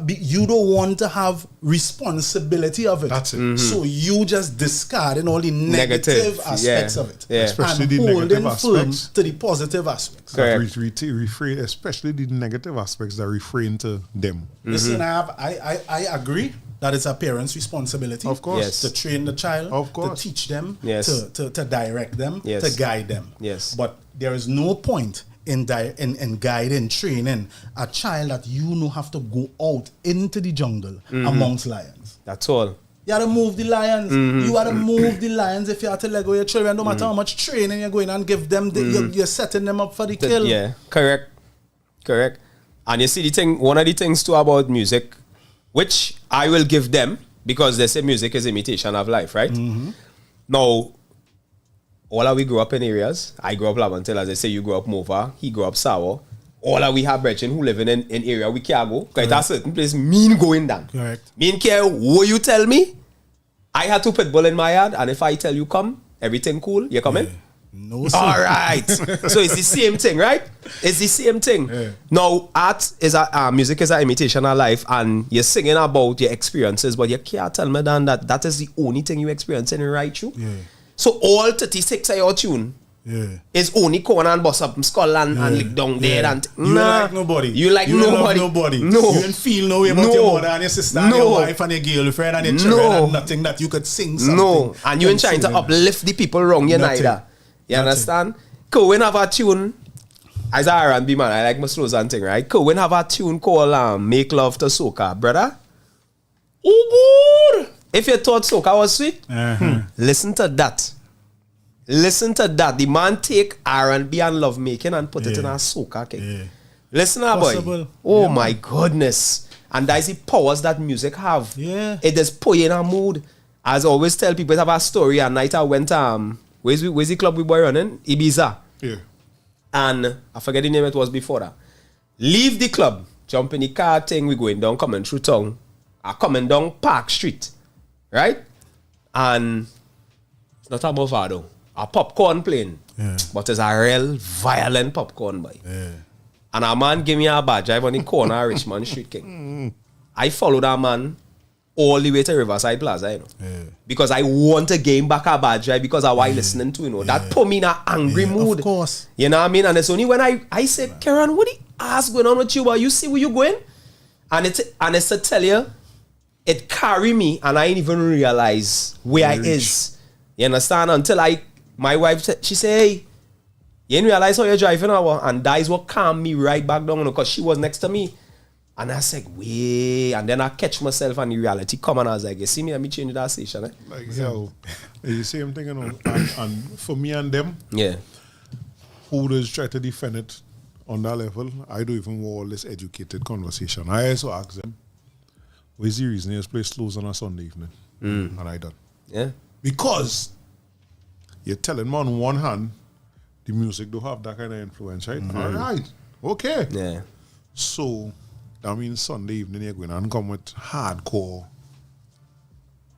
You don't want to have responsibility of it. That's it. So you just discarding all the negative aspects yeah. of it, Yeah. Especially and the holding negative firm aspects. to the positive aspects. Correct. Refrain, especially the negative aspects that refrain to them. Listen, I agree that it's a parent's responsibility. Of course. Yes. To train the child, Of course. to teach them, Yes. to direct them, Yes. to guide them. Yes. But there is no point in guiding, training a child that you know have to go out into the jungle amongst lions. That's all. You have to move the lions. You have to move the lions if you have to let go your children. No matter how much training you're going and give them, you're setting them up for the kill. Yeah, correct. And you see the thing, one of the things too about music, which I will give them, because they say music is imitation of life, right? Now, all of we grew up in areas. I grew up Lavantel, as I say, you grew up Mova, he grew up Sawa. All of we have brethren who live in area we can't go. Because it's a certain place, mean going down. Correct. Mean care what you tell me. I had to put bull in my yard, and if I tell you come, everything cool, you come in? No, sir. All right. So it's the same thing, right? It's the same thing. Yeah. Now, art is music is an imitation of life, and you're singing about your experiences, but you can't tell me then that is the only thing you experiencing right through. Yeah. So all 36 of your tune is only corner and bust up skull and lick down there. And You like nobody. You like you nobody. Love nobody. No. You don't feel no way about your mother and your sister and your wife and your girlfriend and your children and nothing that you could sing something. No. And you ain't trying to uplift the people wrong, you Nothing. neither. You understand? Cool, when have a tune, as a R&B man, I like my slows and thing, right? Cool, when have a tune called Make Love to Soca, brother? Oh, good. If you thought soca was sweet, listen to that. Listen to that. The man take R&B and love making and put it in a soca cake. Yeah. Listen to boy. Oh my goodness. And that's the powers that music have. Yeah. It just put you in a mood. As I always tell people, I have a story. At night I went where's the club we were running? Ibiza. Yeah. And I forget the name it was before that. Leave the club, jump in the car thing, we going down, coming through town. I coming down Park Street. Right? And it's not a Movado. A popcorn playing. Yeah. But it's a real violent popcorn boy. Yeah. And a man gave me a bad drive on the corner of Richmond Street King. I followed that man all the way to Riverside Plaza, you know. Yeah. Because I want to gain back a bad drive because I was listening to, you know. That put me in an angry mood. Of course. You know what I mean? And it's only when I said, Karen, what the ass going on with you? You see where you going? And it's to tell you, it carry me and I didn't even realize where I is. You understand? Until my wife said, she said, hey, you didn't realize how you're driving now? And that is what calmed me right back down because she was next to me. And I said, wait. And then I catch myself and the reality come and I was like, you see me, let me change that station. Eh? Like, yo, it's the same thing, you know. And for me and them, who does try to defend it on that level, I don't even want all this educated conversation. I also ask them, what's the reason you play slows on a Sunday evening? And I done. Yeah. Because you're telling me on one hand, the music don't have that kind of influence, right? All right. Okay. Yeah. So, that means Sunday evening you're going and come with hardcore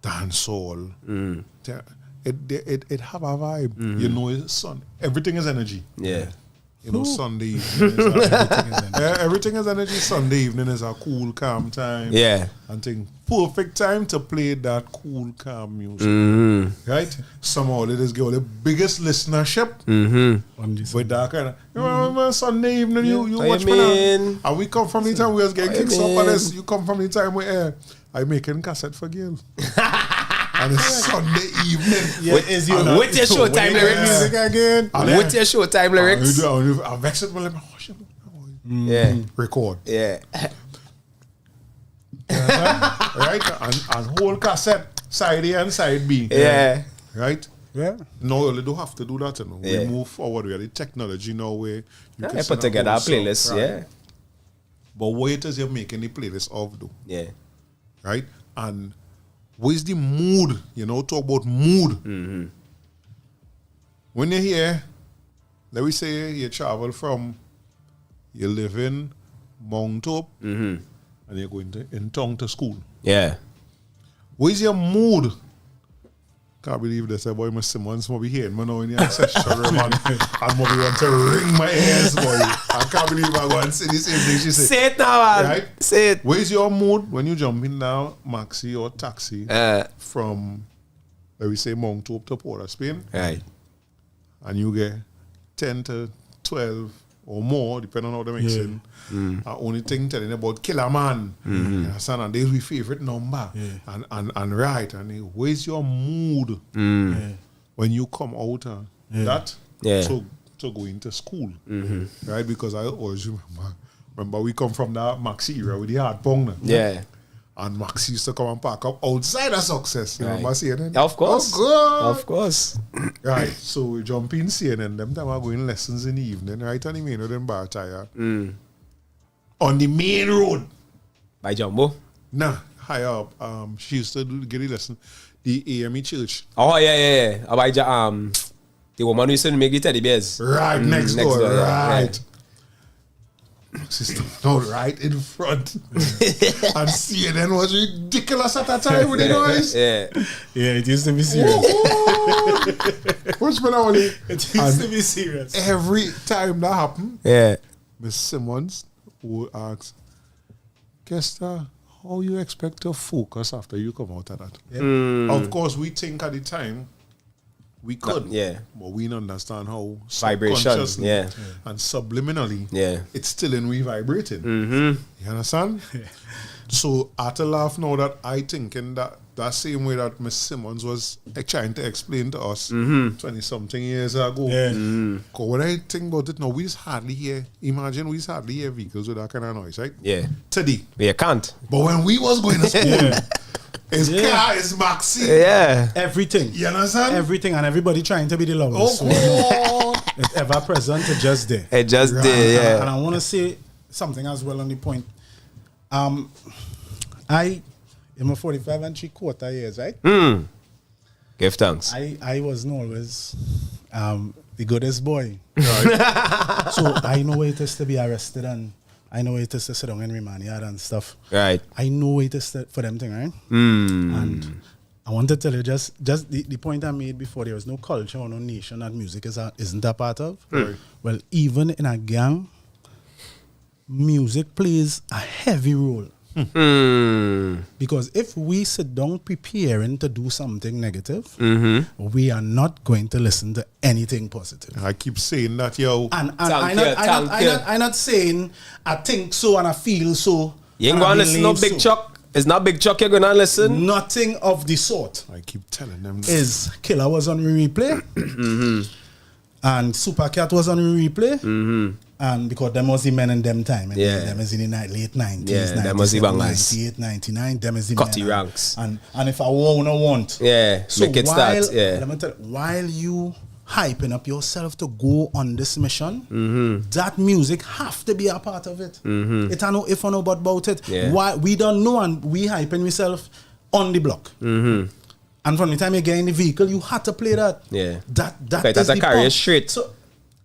dancehall. It have a vibe. You know, everything is energy. Yeah. You know, Sunday evening everything is energy. Sunday evening is a cool, calm time. Yeah. And think perfect time to play that cool, calm music. Right? Somehow let us go the biggest listenership with that kind of you remember Sunday evening you watch me and we come from the time we was getting kicked up on this. You come from the time where I making cassette for girls. And it's Sunday evening. With your showtime lyrics. Music again. With your showtime lyrics. I vex it, but Yeah. record. Yeah. Right? And whole cassette, side A and side B. Yeah. Right? Yeah. No, you don't have to do that. You know. Yeah. We move forward. We have the technology now where you Yeah, can I put together a playlist, yeah. But what it is you're making the playlist of, though. Yeah. Right? And what is the mood? You know, talk about mood. When you're here, let me say you travel from, you live in Mount Hope, and you're going in town to school. Yeah. What is your mood Can't believe this. Boy, Mr. Simmons will be here. Man, now in the ancestral room, and will be want to ring my ears, boy. I can't believe I go and say the same thing she said. Say it now, man. Right? Say it. Where's your mood when you jump in now, maxi or taxi, from, let me say, Moncton to Port of Spain? Right. And you get 10 to 12 or more, depending on how they're mixing. Only thing telling about Killer Man. You understand? And there's my favorite number. And right. And where's your mood when you come out? That to go into school. Right? Because I always remember we come from that Maxi era with the hard pong. Yeah. And Maxi used to come and pack up outside of Success. You remember CNN? Of course. Oh, of course. Right, so we jump in CNN. Them time I going lessons in the evening, right on the main road in Bar Tire. On the main road. By Jumbo? Nah, higher up. She used to get the lesson. The AME church. Oh, yeah. By the woman who used to make the teddy bears. Right, next door. Right. Yeah. Sister, no, right in front. And CNN was ridiculous at that time with the noise. Yeah, it used to be serious. What's been on it? It used to be serious. Every time that happened, Miss Simmons would ask, Kester, how you expect to focus after you come out of that? Of course, we think at the time we could, but we don't understand how vibrations, and subliminally, it's still in we vibrating. You understand? So I to laugh now that I thinking that same way that Miss Simmons was trying to explain to us 20-something years ago. Because when I think about it now, we just hardly hear. Imagine we just hardly hear vehicles with that kind of noise, right? Yeah. Today, you can't. But when we was going to school. It's car, it's Maxi. Yeah. Everything. You understand? Everything and everybody trying to be the loudest. It's ever present, it's just there. It just there, yeah. And I want to say something as well on the point. In my 45 and 3/4 years, right? Give thanks. I wasn't always the goodest boy. Right? So I know what it is to be arrested and I know it is to sit down in remand yard and stuff. Right. I know it is for them thing, right? And I want to tell you just the point I made before, there was no culture or no nation that music isn't a part of. Well, even in a gang, music plays a heavy role. Because if we sit down preparing to do something negative, we are not going to listen to anything positive. I keep saying that, yo. And I'm not saying I think so and I feel so. You ain't going to listen to Big Chuck. It's not Big Chuck you're going to listen. Nothing of the sort. I keep telling them. Is Killer was on replay. And Supercat was on replay. And because them was the men in them time. And them is in the late 90s. Yeah, them was the bangers. 98, 99. Them is the Cutty men. ranks. And if I want. Yeah, so make it start. Yeah. Let me tell you, while you hyping up yourself to go on this mission, that music have to be a part of it. It I know if I know about it. Yeah. Why we don't know and we hyping ourselves on the block. And from the time you get in the vehicle, you had to play that. Yeah. That is the carry straight.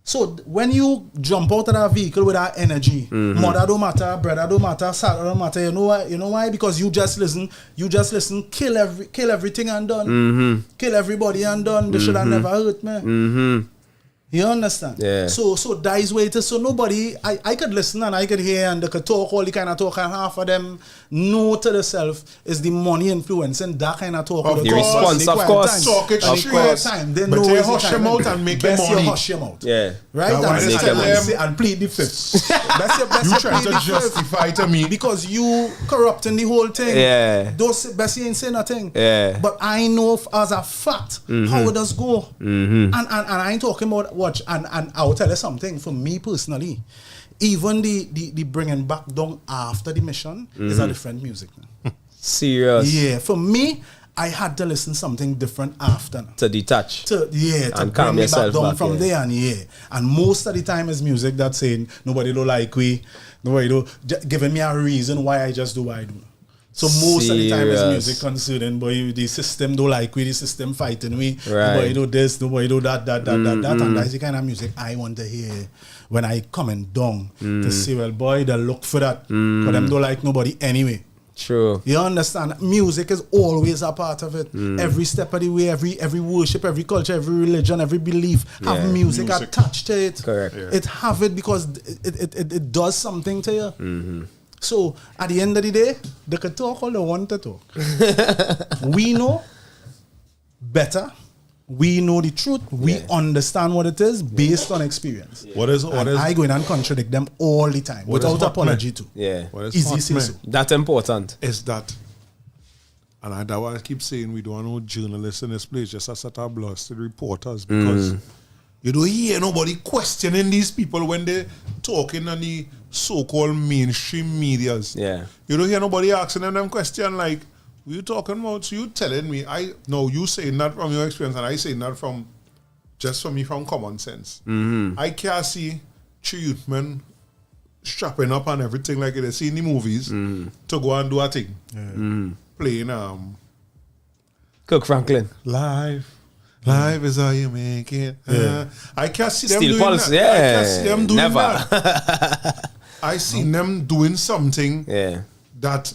So when you jump out of that vehicle with that energy, mother don't matter, brother don't matter, father don't matter. You know why? Because you just listen, kill everything and done. Kill everybody and done. They should have never hurt me. You understand? Yeah. So that is where it is. So nobody, I could listen and I could hear and they could talk all the kind of talk, and half of them know to themselves is the money influencing that kind of talk. The response, of course. Talk it straight. They but know you hush your mouth and make your money. You hush your mouth. Yeah. Right? And plead the fifth. You try to justify to me. Because you corrupting the whole thing. Yeah. Those best ain't say nothing. Yeah. But I know as a fact how it does go. And I ain't talking about watch and I'll tell you something for me personally. Even the bringing back down after the mission is a different music. Serious. Yeah. For me, I had to listen something different after. To detach. To and calm bring me back down back from there and most of the time is music that's saying nobody don't like we, nobody don't giving me a reason why I just do what I do. So most of the time is music concerning, but the system don't like we, the system fighting we, nobody do this, nobody do that, and that's the kind of music I want to hear when I coming down to say, well, boy, they look for that, but them don't like nobody anyway. True. You understand? Music is always a part of it. Every step of the way, every worship, every culture, every religion, every belief have music attached to it. Correct. Yeah. It have it because it does something to you. So at the end of the day, they can talk all they want to talk. We know better. We know the truth. We understand what it is based on experience. What is I go in and contradict them all the time without apology too. Yeah. What is Easy hot, say man, so. That's important. is that, and that's why I keep saying we don't want no journalists in this place, just a set of blasted reporters, because you don't hear nobody questioning these people when they're talking on the so-called mainstream medias. Yeah. You don't hear nobody asking them question like, what you talking about? So you telling me, you saying that from your experience, and I saying that from common sense. I can't see three youth men strapping up and everything like they see in the movies to go and do a thing. Playing Kirk Franklin. Life is how you make it. I can't see them Steel doing Pulse, that. I can't see them doing never. that. I seen them doing something that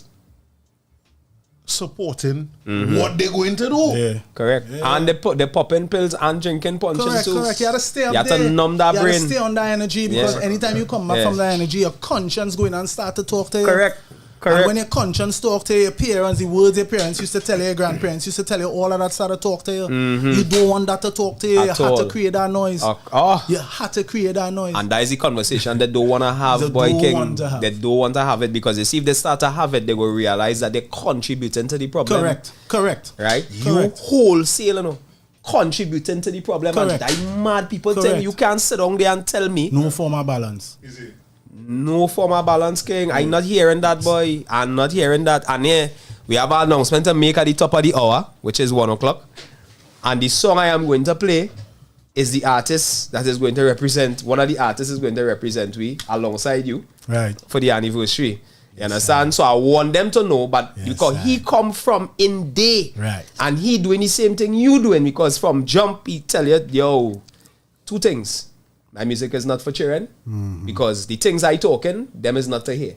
supporting what they're going to do. Yeah. Correct. Yeah. And they popping pills and drinking punches Correct, too. correct. You have to stay up You have there. to numb that you brain. have to stay on that energy because anytime you come back from that energy, your conscience going and start to talk to you. Correct. And when your conscience talk to your parents, the words your parents used to tell you, your grandparents used to tell you, all of that started to talk to you. You don't want that to talk to you. You had to create that noise. You had to create that noise. And that is the conversation they don't want to have, They boy don't king. want to have. They don't want to have it because they see if they start to have it, they will realize that they're contributing to the problem. Correct. Right? Correct. You wholesale, you know, contributing to the problem. Correct. And that mad people Correct. tell me you can't sit down there and tell me. No form of balance. Is it? No form of balance, king. I'm not hearing that, boy. I'm not hearing that. And yeah, we have an announcement to make at the top of the hour, which is 1 o'clock. And the song I am going to play is the artist that is going to represent, one of the artists is going to represent we alongside you for the anniversary. You understand? So I want them to know, but because he come from in day, and he doing the same thing you doing, because from jump he tell you, yo, two things. My music is not for children because the things I talking, them is not to hear.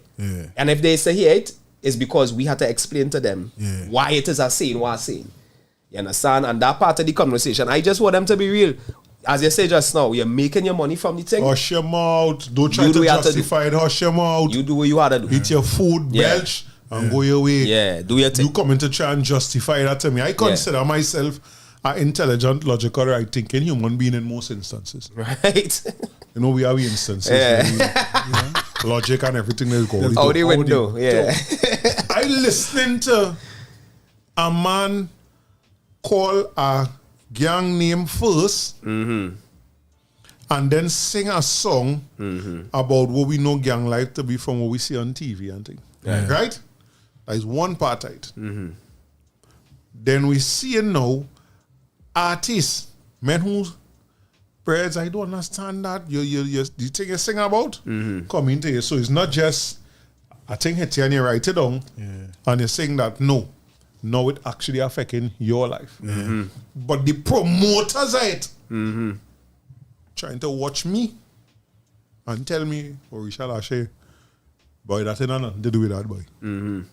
And if they say hear it, it's because we had to explain to them why it is a saying, what a saying. You understand? And that part of the conversation, I just want them to be real. As you say just now, you're making your money from the thing. Hush your mouth. Don't try to justify it. Hush your mouth. You do what you had to do. Eat your food, belch, and go your way. Yeah, do your thing. You come in to try and justify that to me. I consider myself an intelligent, logical, right thinking human being in most instances. Right. You know, we have instances. Where logic and everything is going out the window. Yeah. I listening to a man call a gang name first and then sing a song about what we know gang life to be from what we see on TV and things. Right? That is one part of it. Then we see now artists, men whose prayers, I don't understand that. The thing you sing about coming to you. So it's not just a thing hit you and you write it down and you're saying that no, it actually affecting your life. But the promoters of it trying to watch me and tell me, Orisha Lashe, boy, that ain't nothing to do with that, boy.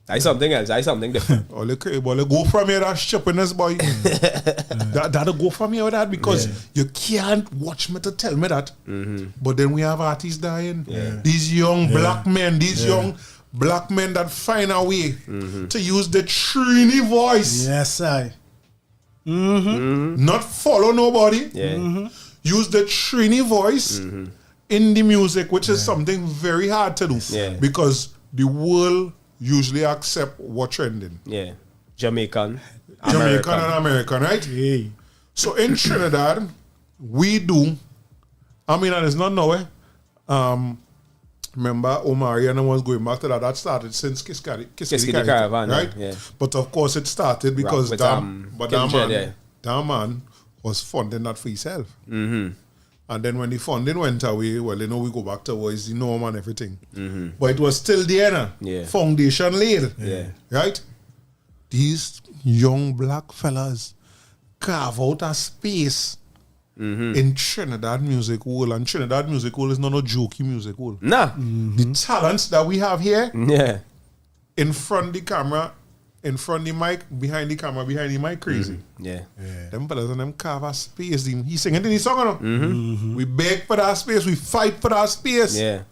That's something else. That's something different. All the go from here, that stupidness, boy. That'll go from here with that because you can't watch me to tell me that. But then we have artists dying. These young black men, black men that find a way to use the Trini voice. Yes, I. Not follow nobody. Use the Trini voice in the music, which is something very hard to do because the world usually accept what trending. Jamaican and American, right? So in Trinidad, we do. I mean, and it's not nowhere. Remember, Omari and I was going back to that. That started since Kiss the Caravan, right? But of course, it started because that man was funding that for himself. And then when the funding went away, well, you know, we go back to what is the norm and everything. But it was still there, foundation laid. Right? These young black fellas carve out a space in Trinidad music world. And Trinidad music world is not a jokey music world. Nah. The talents that we have here, in front of the camera, in front of the mic, behind the camera, behind the mic, crazy. Yeah. Them fellas and them carve a space. He singing in his song, We beg for that space. We fight for that space. Yeah.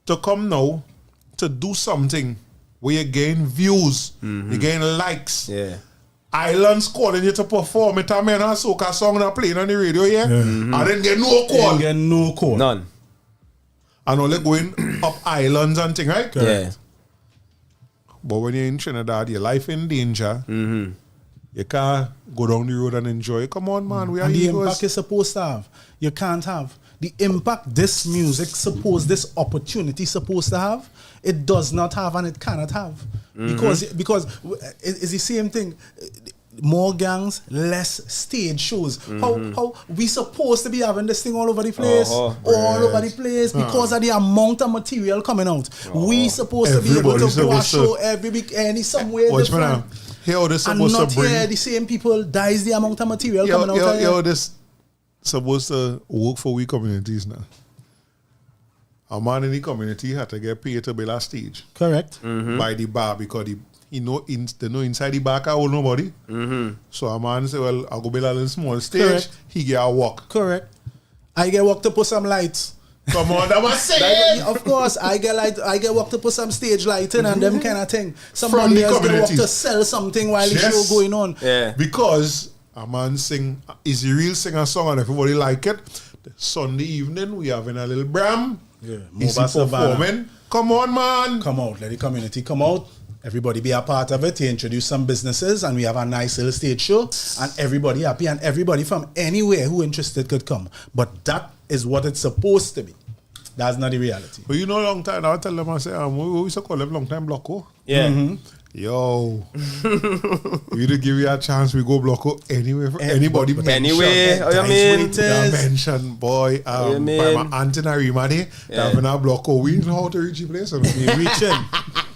To come now, to do something where you gain views, you gain likes. Yeah. Islands calling you to perform it. I mean, a soca song that playing on the radio, I didn't get no call. Didn't get no call. None. And only going up islands and thing, right? Yeah. But when you're in Trinidad, your life in danger. You can't go down the road and enjoy. Come on, man. We are And the egos. impact you're supposed to have, you can't have. The impact this music this opportunity supposed to have, it does not have and it cannot have. Because it's the same thing. More gangs, less stage shows. How we supposed to be having this thing all over the place, over the place because of the amount of material coming out. We supposed to be able to do a show every week, somewhere different. Here, this And supposed not to bring. here, the same people. That is the amount of material coming out. Yo, this supposed to work for we communities now. A man in the community had to get paid to build a stage. Correct. By the bar because they know inside the bar can hold nobody. So a man say, well, I'll go build a little small stage. Correct. He get a walk. Correct. I get work to put some lights. Come on, that was saying. Of course, I get work to put some stage lighting and them kind of thing. From Somebody the else get work communities. to sell something while the show going on. Yeah. Because a man Izzyrealtt sing a song and everybody like it. The Sunday evening, we having a little bram. Yeah. Is he Mobile Savannah. performing? Come on, man. Come out, let the community come out. Everybody be a part of it. He introduce some businesses and we have a nice little stage show and everybody happy and everybody from anywhere who interested could come. But that is what it's supposed to be. That's not the reality. But you know, long time, I tell them, I say, we used to call them long time Blocko. Yeah. Yo, we to give you a chance, we go Blocko anywhere for anybody. Anyway, how you mean? Mention, boy, by my aunt in Arimani, having a Blocko. We know how to reach the place.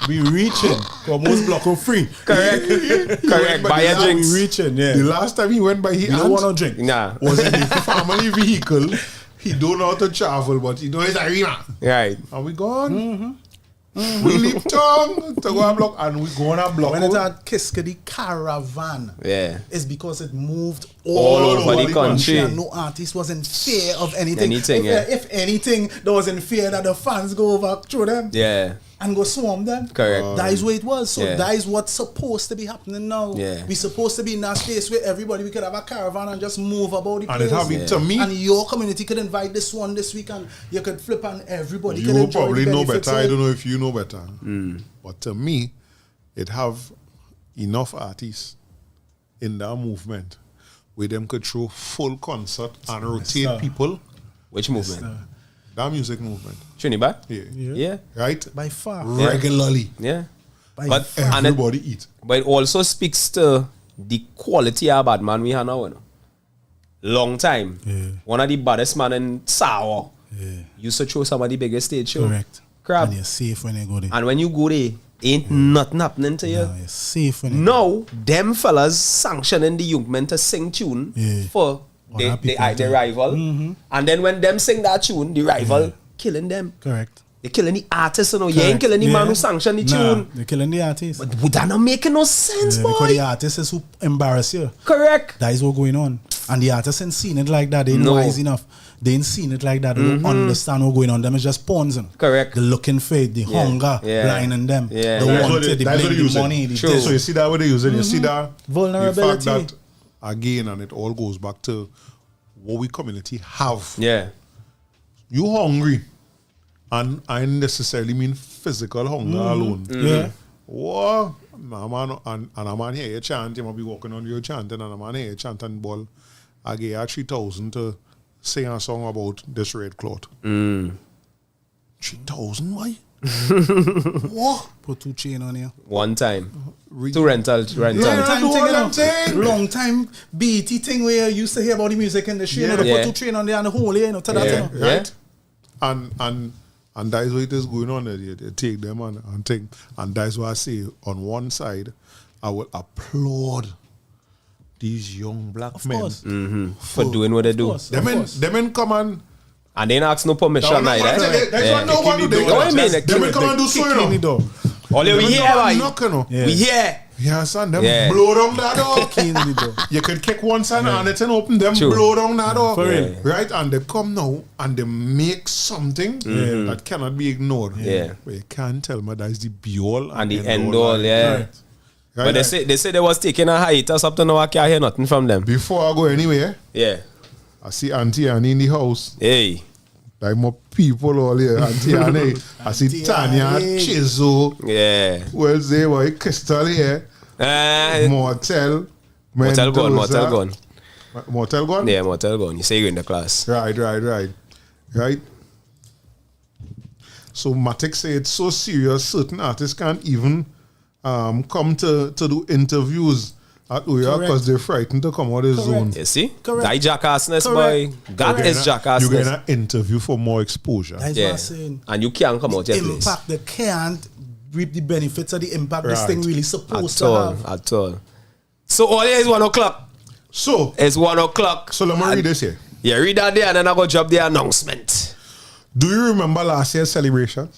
We reaching. Almost Blocko free. Correct. Buy a drinks. We reaching, yeah. The last time he went by, he don't want no drink. Nah. was in the family vehicle. He don't know how to travel, but he knows Arima. Right. And we gone. We leave town to go a block and we go on a block. When it's at Kiskadi Caravan, it's because it moved all over the country. And no artist was in fear of anything. If anything, there was in fear that the fans go over through them. Yeah. And go swarm them. Correct. That is where it was. So that is what's supposed to be happening now. Yeah. We're supposed to be in that space where everybody, we could have a caravan and just move about the place. And it happened to me. And your community could invite this one this week and you could flip and everybody could You enjoy probably the know benefits better. of I don't know if you know better. But to me, it have enough artists in that movement where them could throw full concert and rotate people. Which movement? That music movement. Trinidad? Yeah. Right? By far. Regularly. Yeah. But everybody eat. But it also speaks to the quality of bad man we have now. You know? Long time. Yeah. One of the baddest man in Sour. Used to throw some of the biggest stage show. Correct. Crap. And you're safe when you go there. And when you go there, ain't nothing happening to you. No, you're safe when you No, them fellas sanctioning the young men to sing tune for the rival. And then when them sing that tune, the rival killing them. Correct. They're killing the artist, you know. You ain't killing the man who sanctioned the tune. They're killing the artist. But would that not making no sense, boy? Because the artist is who embarrass you. Correct. That is what's going on. And the artist ain't seen it like that. They ain't wise enough. They ain't seen it like that. They don't understand what's going on. Them is just pawns. Correct. The looking for it, the hunger blinding them. The wanted, the money, the So you see that what they using. You see that vulnerability. The fact that again, and it all goes back to what we community have. Yeah. You hungry. And I necessarily mean physical hunger alone. Yeah. Whoa. And a man here, you chant, you might be walking on your chanting, and a man here, chanting ball. I gave you 3,000 to sing a song about this red cloth. 3,000, why? What? Put 2 chain on you. One time. 2 rental. Long time BET thing where you used to hear about the music in the street. You know, they put 2 chain on there and the whole year, you know, to that, you know. Right? And that is what is going on there. They take them and take. And that's why I say, on one side, I will applaud these young black men for doing what they do. Them men come and they ain't ask no permission either. That's what no one do. They Them men come and do so, you know. Only we here, boy. Knock, you know. We here. Yeah, son, them blow down that door. Key in the door. You can kick one son and it and open them, True. blow down that door. For real. Right? And they come now and they make something that cannot be ignored. Yeah. But you can't tell me that is the be-all And the end-all, yeah. Right. But they say they was taking a hiatus up to now. I can't hear nothing from them. Before I go anywhere, Yeah. I see Auntie Annie in the house. Hey. Like more people all here. Auntie Annie. I see Tanya, Chizo. Yeah. Well, they were Crystal here. Mortel. Mortel gone. Mortel gone. Mortel gone? Yeah, Mortel gone. You say you're in the class. Right. So Matic say it's so serious, certain artists can't even come to do interviews at Uya because they're frightened to come out of the zone. You see? Correct. That jackassness, boy. That is jackassness. You're going to interview for more exposure. That's what I'm saying. And you can't come out your place. Impact, they can't reap the benefits of the impact this Right. thing really supposed At to all. have. At all. So all here is 1 o'clock. So It's 1 o'clock. let me read this here. Yeah, read that there and then I go drop the announcement. Do you remember last year's celebration?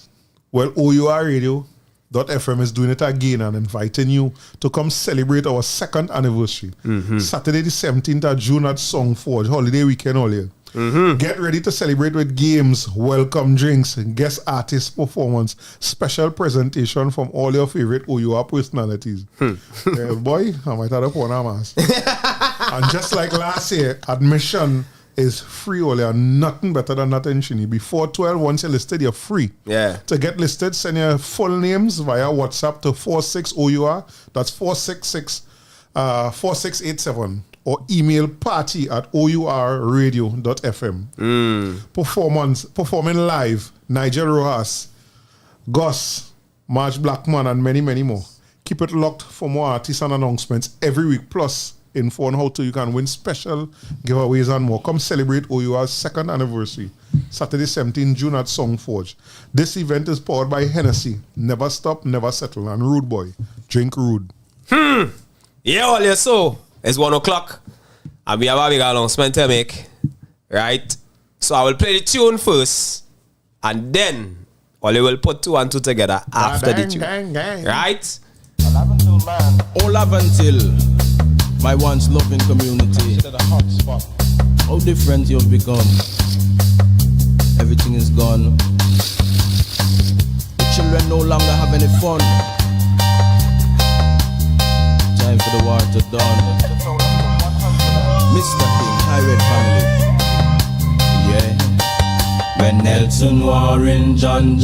Well, OURradio.fm is doing it again and inviting you to come celebrate our 2nd anniversary. Saturday the 17th of June at Song Forge, holiday weekend all year. Get ready to celebrate with games, welcome drinks, guest artist performance, special presentation from all your favorite OUR personalities. Boy, I might have upon a mask. And just like last year, admission is free all year. Nothing better than that in Shini. Before 12, once you're listed, you're free. Yeah. To get listed, send your full names via WhatsApp to 46OUR. That's 4687. Or email party@OURradio.fm. Performing live, Nigel Rojas, Gus, Marge Blackman, and many, many more. Keep it locked for more artists and announcements every week. Plus, info on how you can win special giveaways and more. Come celebrate OUR's 2nd anniversary, Saturday 17 June at Song Forge. This event is powered by Hennessy. Never stop, never settle. And Rude Boy. Drink Rude. Yeah, all you so it's 1 o'clock. And we have a big announcement to make. Right? So I will play the tune first. And then Oli will put 2 and 2 together after the tune. Right? All up until my once loving community. How different you've become. Everything is gone. The children no longer have any fun. Time for the war to dawn. Mr. King, High Red family. Yeah. When Nelson war in John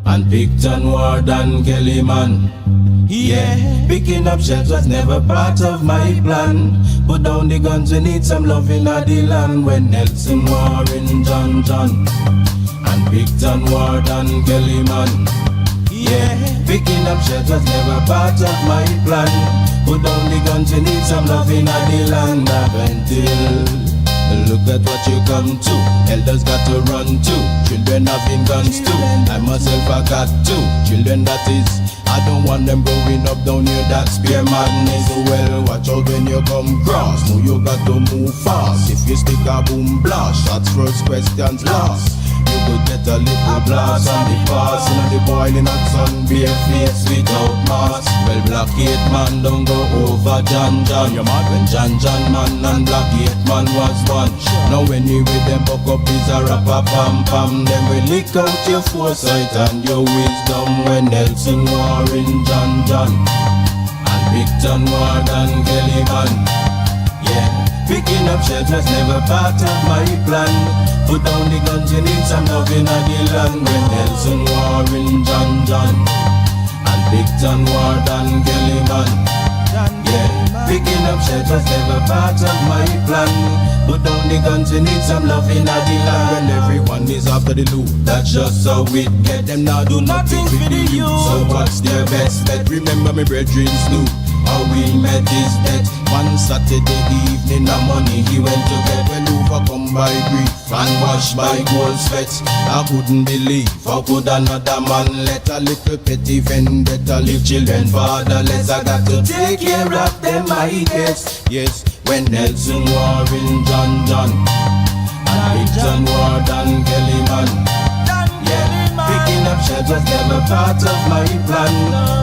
and Picton war Dan Kellyman. Yeah, picking up shells was never part of my plan. Put down the guns, we need some loving at the land. When Nelson war in John and Picton war Dan Kellyman. Yeah, picking up shells was never part of my plan. Put down the guns, we need some loving at the land. Up until look at what you come to. Elders got to run to. Children having guns too. I myself I got two children, that is. I don't want them growing up down here that spear madness. Well, watch out when you come cross. Know you got to move fast. If you stick a boom blast, shots first, questions last. You could get a little blast on the pass. In the boiling hot sun, bare face without mask. Well, Black 8 man don't go over John. You mad when John man and Black 8 man was one. Now when you with them buck up is a rapper pam pam. Then we lick out your foresight and your wisdom. When Nelson war in John and Picton war Dan Kellyman. Yeah, picking up shells was never part of my plan. Put down the guns, you need some loving at the land. When Nelson war in John and Picton war Dan Kellyman. Yeah, picking up shells was never part of my plan. Put down the guns, you need some loving at the land. When everyone is after the loot, that's just how it get. Them now do nothing for the youth. So what's their best bet? Remember me brethren Snoop. How we met is that one Saturday evening, the money he went to get. Well, overcome by grief and washed by gold sweat. I couldn't believe how could another man let a little petty vendetta leave children fatherless. I got to take care of them, I guess. Yes, when Nelson war in John and Picton war Dan Kellyman. Yeah, picking up shells was never part of my plan.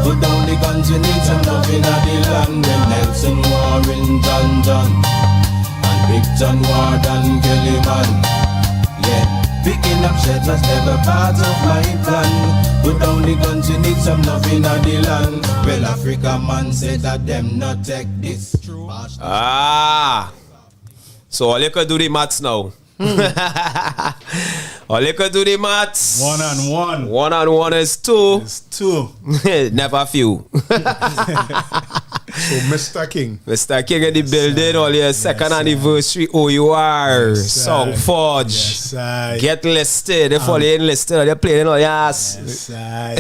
Put down the guns, we need some love in the land. When Nelson Warren, John, and Big John Warden, Kelly man. Yeah. Picking up shells was never part of my plan. Put down the guns, you need some love in the land. Well, Africa man said that them not take this. So all you can do the maths now. All you can do the maths. 1 and 1. 1 and 1 is 2. It's 2. Never few. So Mr. King. Mr. King in the building, all your second anniversary OUR, Yes, Song Forge. Yes, I. Get listed. They follow you enlisted, they're playing all your ass. Yes, I.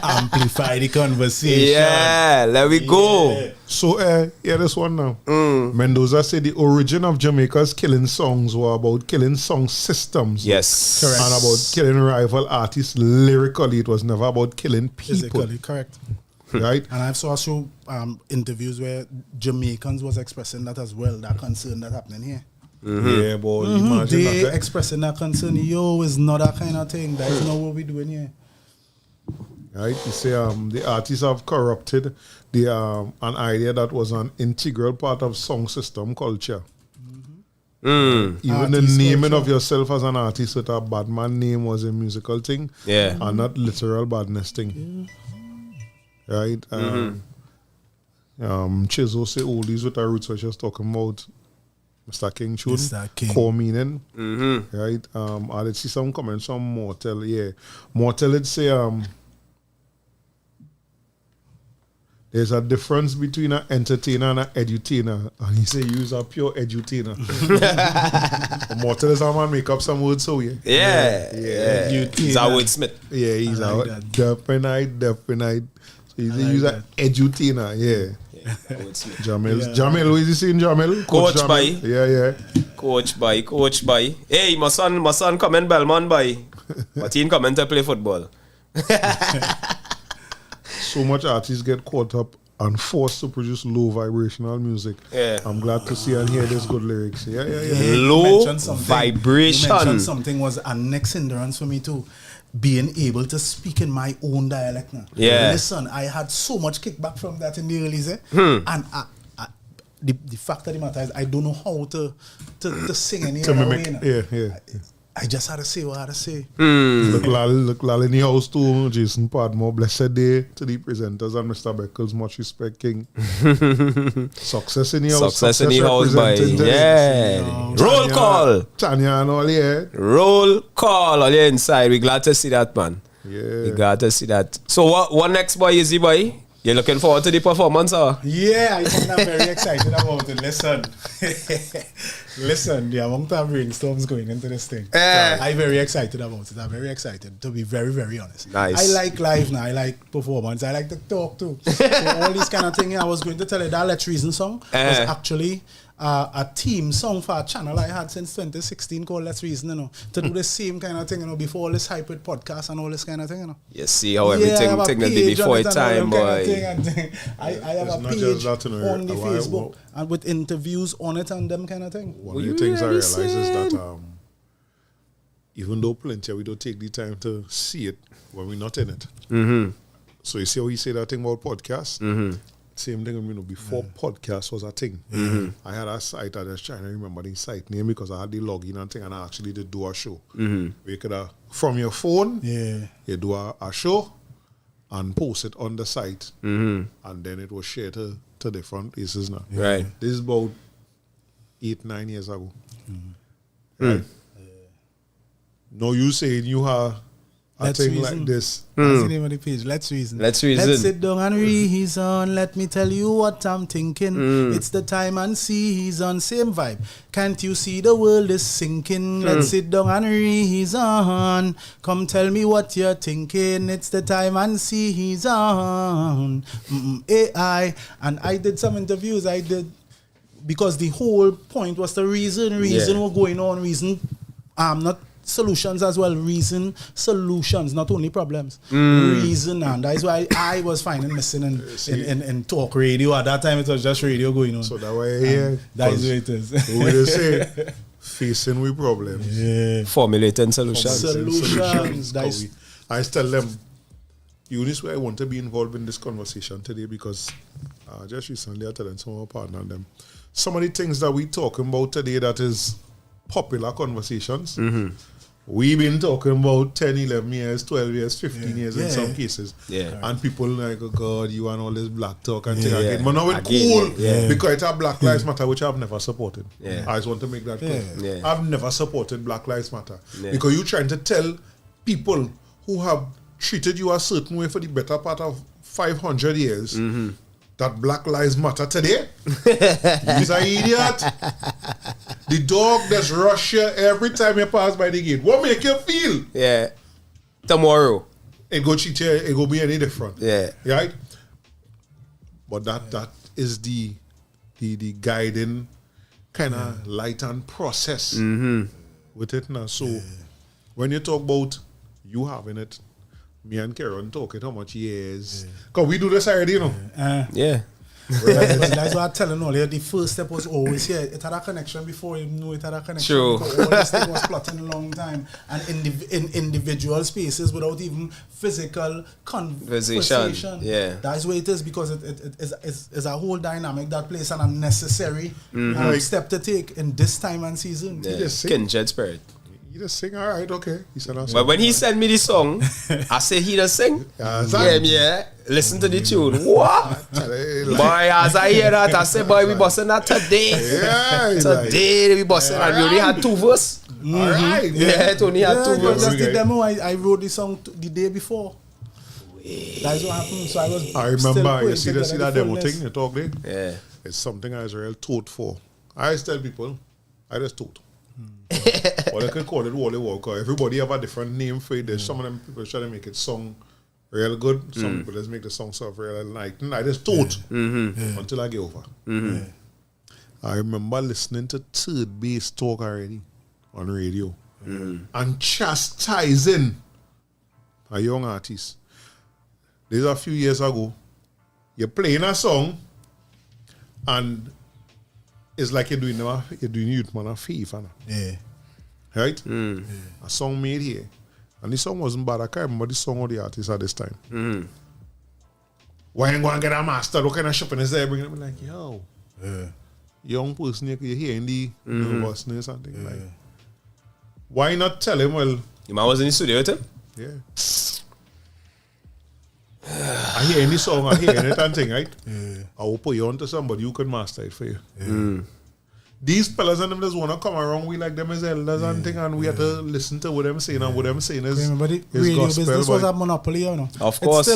Amplify the conversation. Yeah, let we go. So, this one now. Mendoza said the origin of Jamaica's killing songs were about killing song systems. Yes. Correct. And about killing rival artists lyrically. It was never about killing people. Physically, correct. Right? And I've saw also interviews where Jamaicans was expressing that as well, that concern that happening here. Yeah, but imagine They that. expressing that concern. Yo, it's not that kind of thing. That is not what we're doing here. Right? You say the artists have corrupted the an idea that was an integral part of song system culture. Even the Artist naming culture. of yourself as an artist with a bad man name was a musical thing. Yeah. And not literal badness thing. Right? Chizo say oldies with our roots, which was talking about Mr. King tune. Mr. King. Core meaning. Right? I did see some comments from Mortel. Yeah. Mortel did say there's a difference between an entertainer and an edutainer. And he say use a pure edutainer. Mortel is a man make up some words so yeah. Yeah. He's a wordsmith. Yeah, he's I like a that. definite. So he's like use that. an edutainer, yeah. Jamil. Yeah. Jamil, who is he saying Jamil? Coach Jamil. by. Yeah. Coach by. Hey, my son come in Belmont by. But he ain't coming to play football. So much artists get caught up and forced to produce low vibrational music. Yeah. I'm glad to see and hear this good lyrics. Yeah. Low You mentioned something. vibration. You mentioned something was a next hindrance for me too. Being able to speak in my own dialect now. Yeah. Listen, I had so much kickback from that in the early days. And the fact of the matter is I don't know how to sing any To other mimic. way. You know. Yeah. I just had to say what I had to say. Look lal in the house too, Jason Padmore. Blessed day to the presenters and Mr. Beckles. Much respect, King. Success in the house. Success in the house by. represented. Yeah. Roll call. Tanya and all, yeah. Roll call. All you inside. We glad to see that, man. Yeah. We glad to see that. So what next, boy, Izzy boy? You looking forward to the performance, or? Yeah, I think I'm very excited about it. Listen, the amount of brainstorms going into this thing. I'm very excited about it. I'm very excited, to be very, very honest. Nice. I like live now. I like performance. I like to talk too. So all these kind of things. I was going to tell you that Let's Reason song was actually a theme song for a channel I had since 2016 called Let's Reason, you know, to do the same kind of thing, you know, before all this hype with podcast and all this kind of thing, you know. You see how everything thing that did before its time, boy. I have It's a not page just that, you know, on the Facebook and with interviews on it and them kind of thing. One of the things I realize is that even though plenty, we don't take the time to see it when we're not in it. So you see how he say that thing about podcasts? Same thing, you know, before podcast was a thing. I had a site, I was trying to remember the site name because I had the login and thing, and I actually did do a show. Where you could, from your phone, you do a show and post it on the site. And then it was shared to different places now. Right. This is about 8-9 years ago. Right. Now you saying you have a Let's thing reason. like this. That's the name of the page. Let's reason. Let's reason. Let's sit down and reason. Let me tell you what I'm thinking. It's the time and season. Same vibe. Can't you see the world is sinking? Let's sit down and reason. Come tell me what you're thinking. It's the time and season. AI. And I did some interviews. I did because the whole point was the reason what going on. Reason. Not solutions as well. Reason solutions, not only problems. Reason, and that's why I was finding missing in talk radio. At that time, it was just radio going on. So that way, that is what it is. We just say facing with problems. Formulating solutions. Solutions. I tell them Eunice, why I want to be involved in this conversation today because just recently I telling some of our partner and them some of the things that we talking about today that is popular conversations. We've been talking about 10, 11 years, 12 years, 15 years in some cases. And people like, oh God, you and all this black talk and thing again. But now it's cool because it's a Black Lives Matter, which I've never supported. I just want to make that clear. I've never supported Black Lives Matter. Because you're trying to tell people who have treated you a certain way for the better part of 500 years that Black Lives Matter today. He's an idiot. The dog that's rush you every time you pass by the gate. What make you feel? Yeah. Tomorrow. It go cheat you, it go be any different. Yeah. Right? But that is the guiding kind of light and process with it now. So when you talk about you having it, me and Karen talking how much years. Because we do this already, you know. That's what I'm telling you. The first step was always here. It had a connection before you knew it had a connection. True. Because all this thing was plotting a long time. And in individual spaces without even physical conversation. Yeah. That's where it is because it is a whole dynamic that plays an unnecessary step to take in this time and season. Kindred spirit. He just sing, all right, okay. He said, but when he sent me the song, I say he does sing. Listen to the tune. What? Boy, as I hear that, I say, boy, we busting that today. Today we busting, and we only had 2 verses. All right. It only had 2 verses. Just the demo. I wrote the song the day before. That's what happened. So I remember. You see that demo thing you talk there? Yeah. It's something Izzyrealtt taught for. I always tell people, I just taught. Or they can call it Wally Walker. Everybody have a different name for it. There's some of them people try to make it song real good. Some people just make the song sound real like. I just taught until I get over. I remember listening to Third Base talk already on radio and chastising a young artist. There's a few years ago, you're playing a song and it's like you're doing youth man a favor. Right? A song made here. And the song wasn't bad. I can't remember the song or the artist at this time. Why ain't go and get a master? What kind of shopping is there? Bringing it like, yo. Young person, you're hearing the nervousness and things like. Why not tell him, well. Your man was in the studio with him? Yeah. I hear any song, I hear it and thing, right? I will put you onto somebody who can master it for you. These fellas and them just want to come around, we like them as elders and thing, and we have to listen to what them saying, and what them saying is radio gospel. Business was a monopoly, you know. Of course.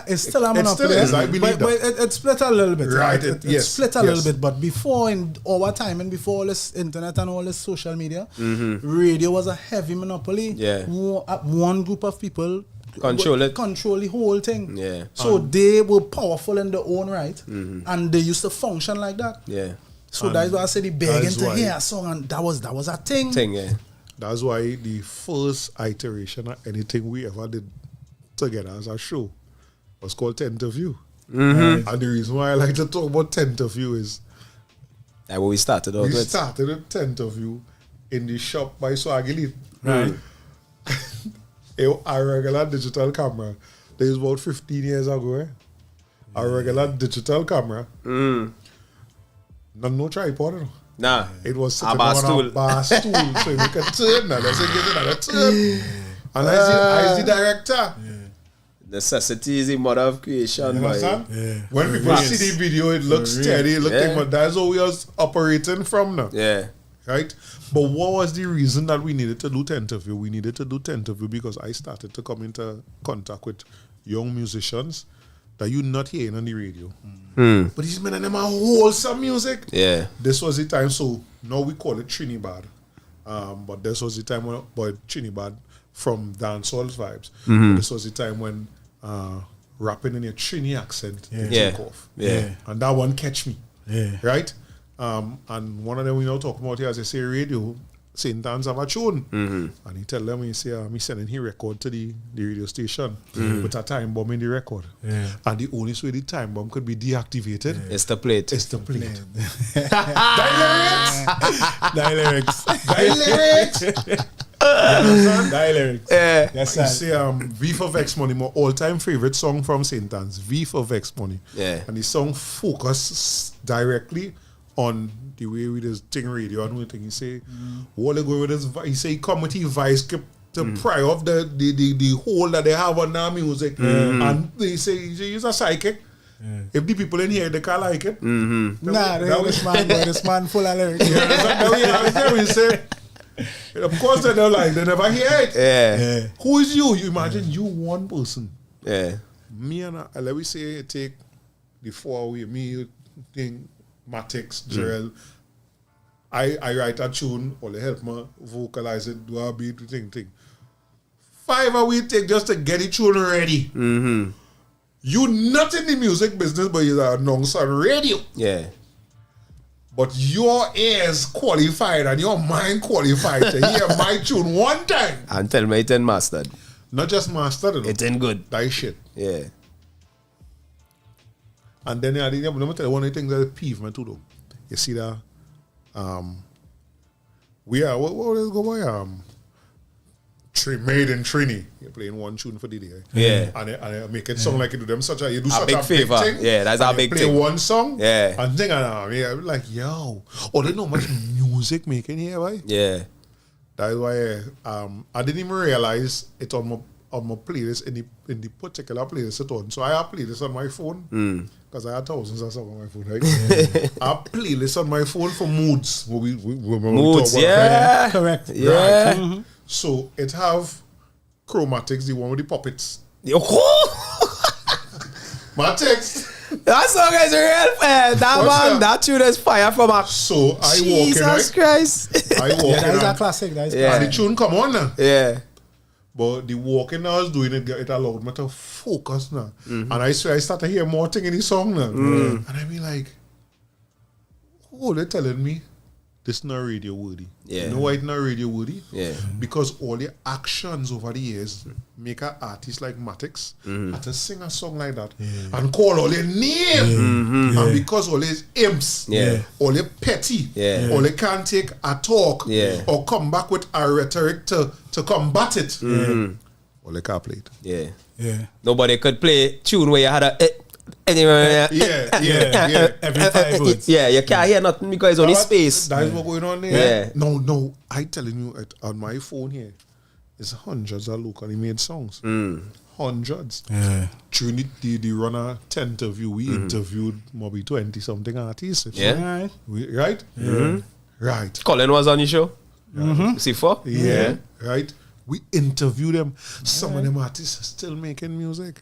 It's still a monopoly. It still is, I believe but it split a little bit. Right, it split a little bit, but before, in our time, and before all this internet and all this social media, radio was a heavy monopoly. Yeah. One group of people control the whole thing. Yeah. So they were powerful in their own right, and they used to function like that. Yeah. So that's why I said the begging to hear a song, and that was a thing. That's why the first iteration of anything we ever did together as a show was called Tenterview. And the reason why I like to talk about Tenterview is that what we started out with. We started with Tenterview in the shop by Swaggy. Right. A regular digital camera. This is about 15 years ago. A regular digital camera. No tripod. Nah. It was sitting on a bar stool. So you can turn now. Let's get another turn. And I is the director. Necessity is the mother of creation. You understand? When people see the video, it looks steady. But that's how we was operating from now. Yeah. Right? But what was the reason that we needed to do Tenterview? We needed to do Tenterview because I started to come into contact with young musicians that you're not hearing on the radio. But these men and them are wholesome music. Yeah. This was the time, so now we call it Trinidad. But this was the time when Trinidad from dancehall vibes. This was the time when rapping in a Trini accent took off. Yeah. And that one catch me. Right? And one of them we now talking about here, as I say, radio, St. Anne's have a tune. And he tell them, he say, me sending his record to the radio station with a time bomb in the record. And the only way the time bomb could be deactivated is to play it. It's to play it. Die lyrics. That lyrics. Yeah. Yes, You sir. say V for Vex Money, my all-time favorite song from St. Anne's, V for Vex Money. Yeah. And the song focus directly on the way with his thing radio and everything. He say, what they go with his he say he come with his vice to pry off the hole that they have on their music. And they say he's a psychic. If the people in here they can't like it. Nah, this man full of lyrics. We say, of course they don't like, they never hear it. Yeah. Who is you? You imagine you one person. Yeah. Me and let me say take the four away. Me thing, Matix, Jarrell. I write a tune, or they help me vocalize it, do a beat, thing. 5 hours we take just to get the tune ready. You not in the music business, but you're an announcer on radio. Yeah. But your ears qualified and your mind qualified to hear my tune one time. And tell me it ain't mastered. Not just mastered. It ain't good. That shit. Yeah. And then let me tell you one of the things that peeve me too though. You see that we are what is go by Made in Trini. You're playing one tune for the day. Yeah. And I make it sound like you do them such a you do A such big a favor. big thing. Yeah, that's a and big you play thing. one song. Yeah. And thing I'm like, yo. Oh, they know much music making here, right? Yeah. That's why I didn't even realize it on my playlist in the particular playlist it on. So I have playlist on my phone because I have thousands of songs on my phone, right? I have playlist on my phone for moods. Moods, yeah. Correct. Yeah. Right. So it have Chromatics, the one with the puppets. Matix. That song is real fire. That tune is fire from a. So I walk in, Jesus right? Christ. I walk in. That is a and- classic. That is And the tune come on now. Yeah. But the walking I was doing it allowed me to focus now. And I swear I started to hear more thing in the song now. And I be like, oh, they're telling me this not radio worthy. Yeah. You know why it's not radio worthy? Yeah. Because all the actions over the years make an artist like Matix have to sing a song like that and call all their name. And because all these imps, all they petty, all they can't take a talk or come back with a rhetoric to combat it. All they can't play it. Yeah. Yeah. Nobody could play tune where you had a. Anyway, Every 5 words. Yeah, you can't hear nothing because it's only space. That is what going on there. Yeah. No, I telling you on my phone here, it's hundreds of locally made songs. Hundreds. Yeah. During the runner 10 interview, we interviewed maybe 20 something artists. Yeah. Right? Right. Colin was on your show. C4? Yeah. Right. We interview them. Some of them artists are still making music.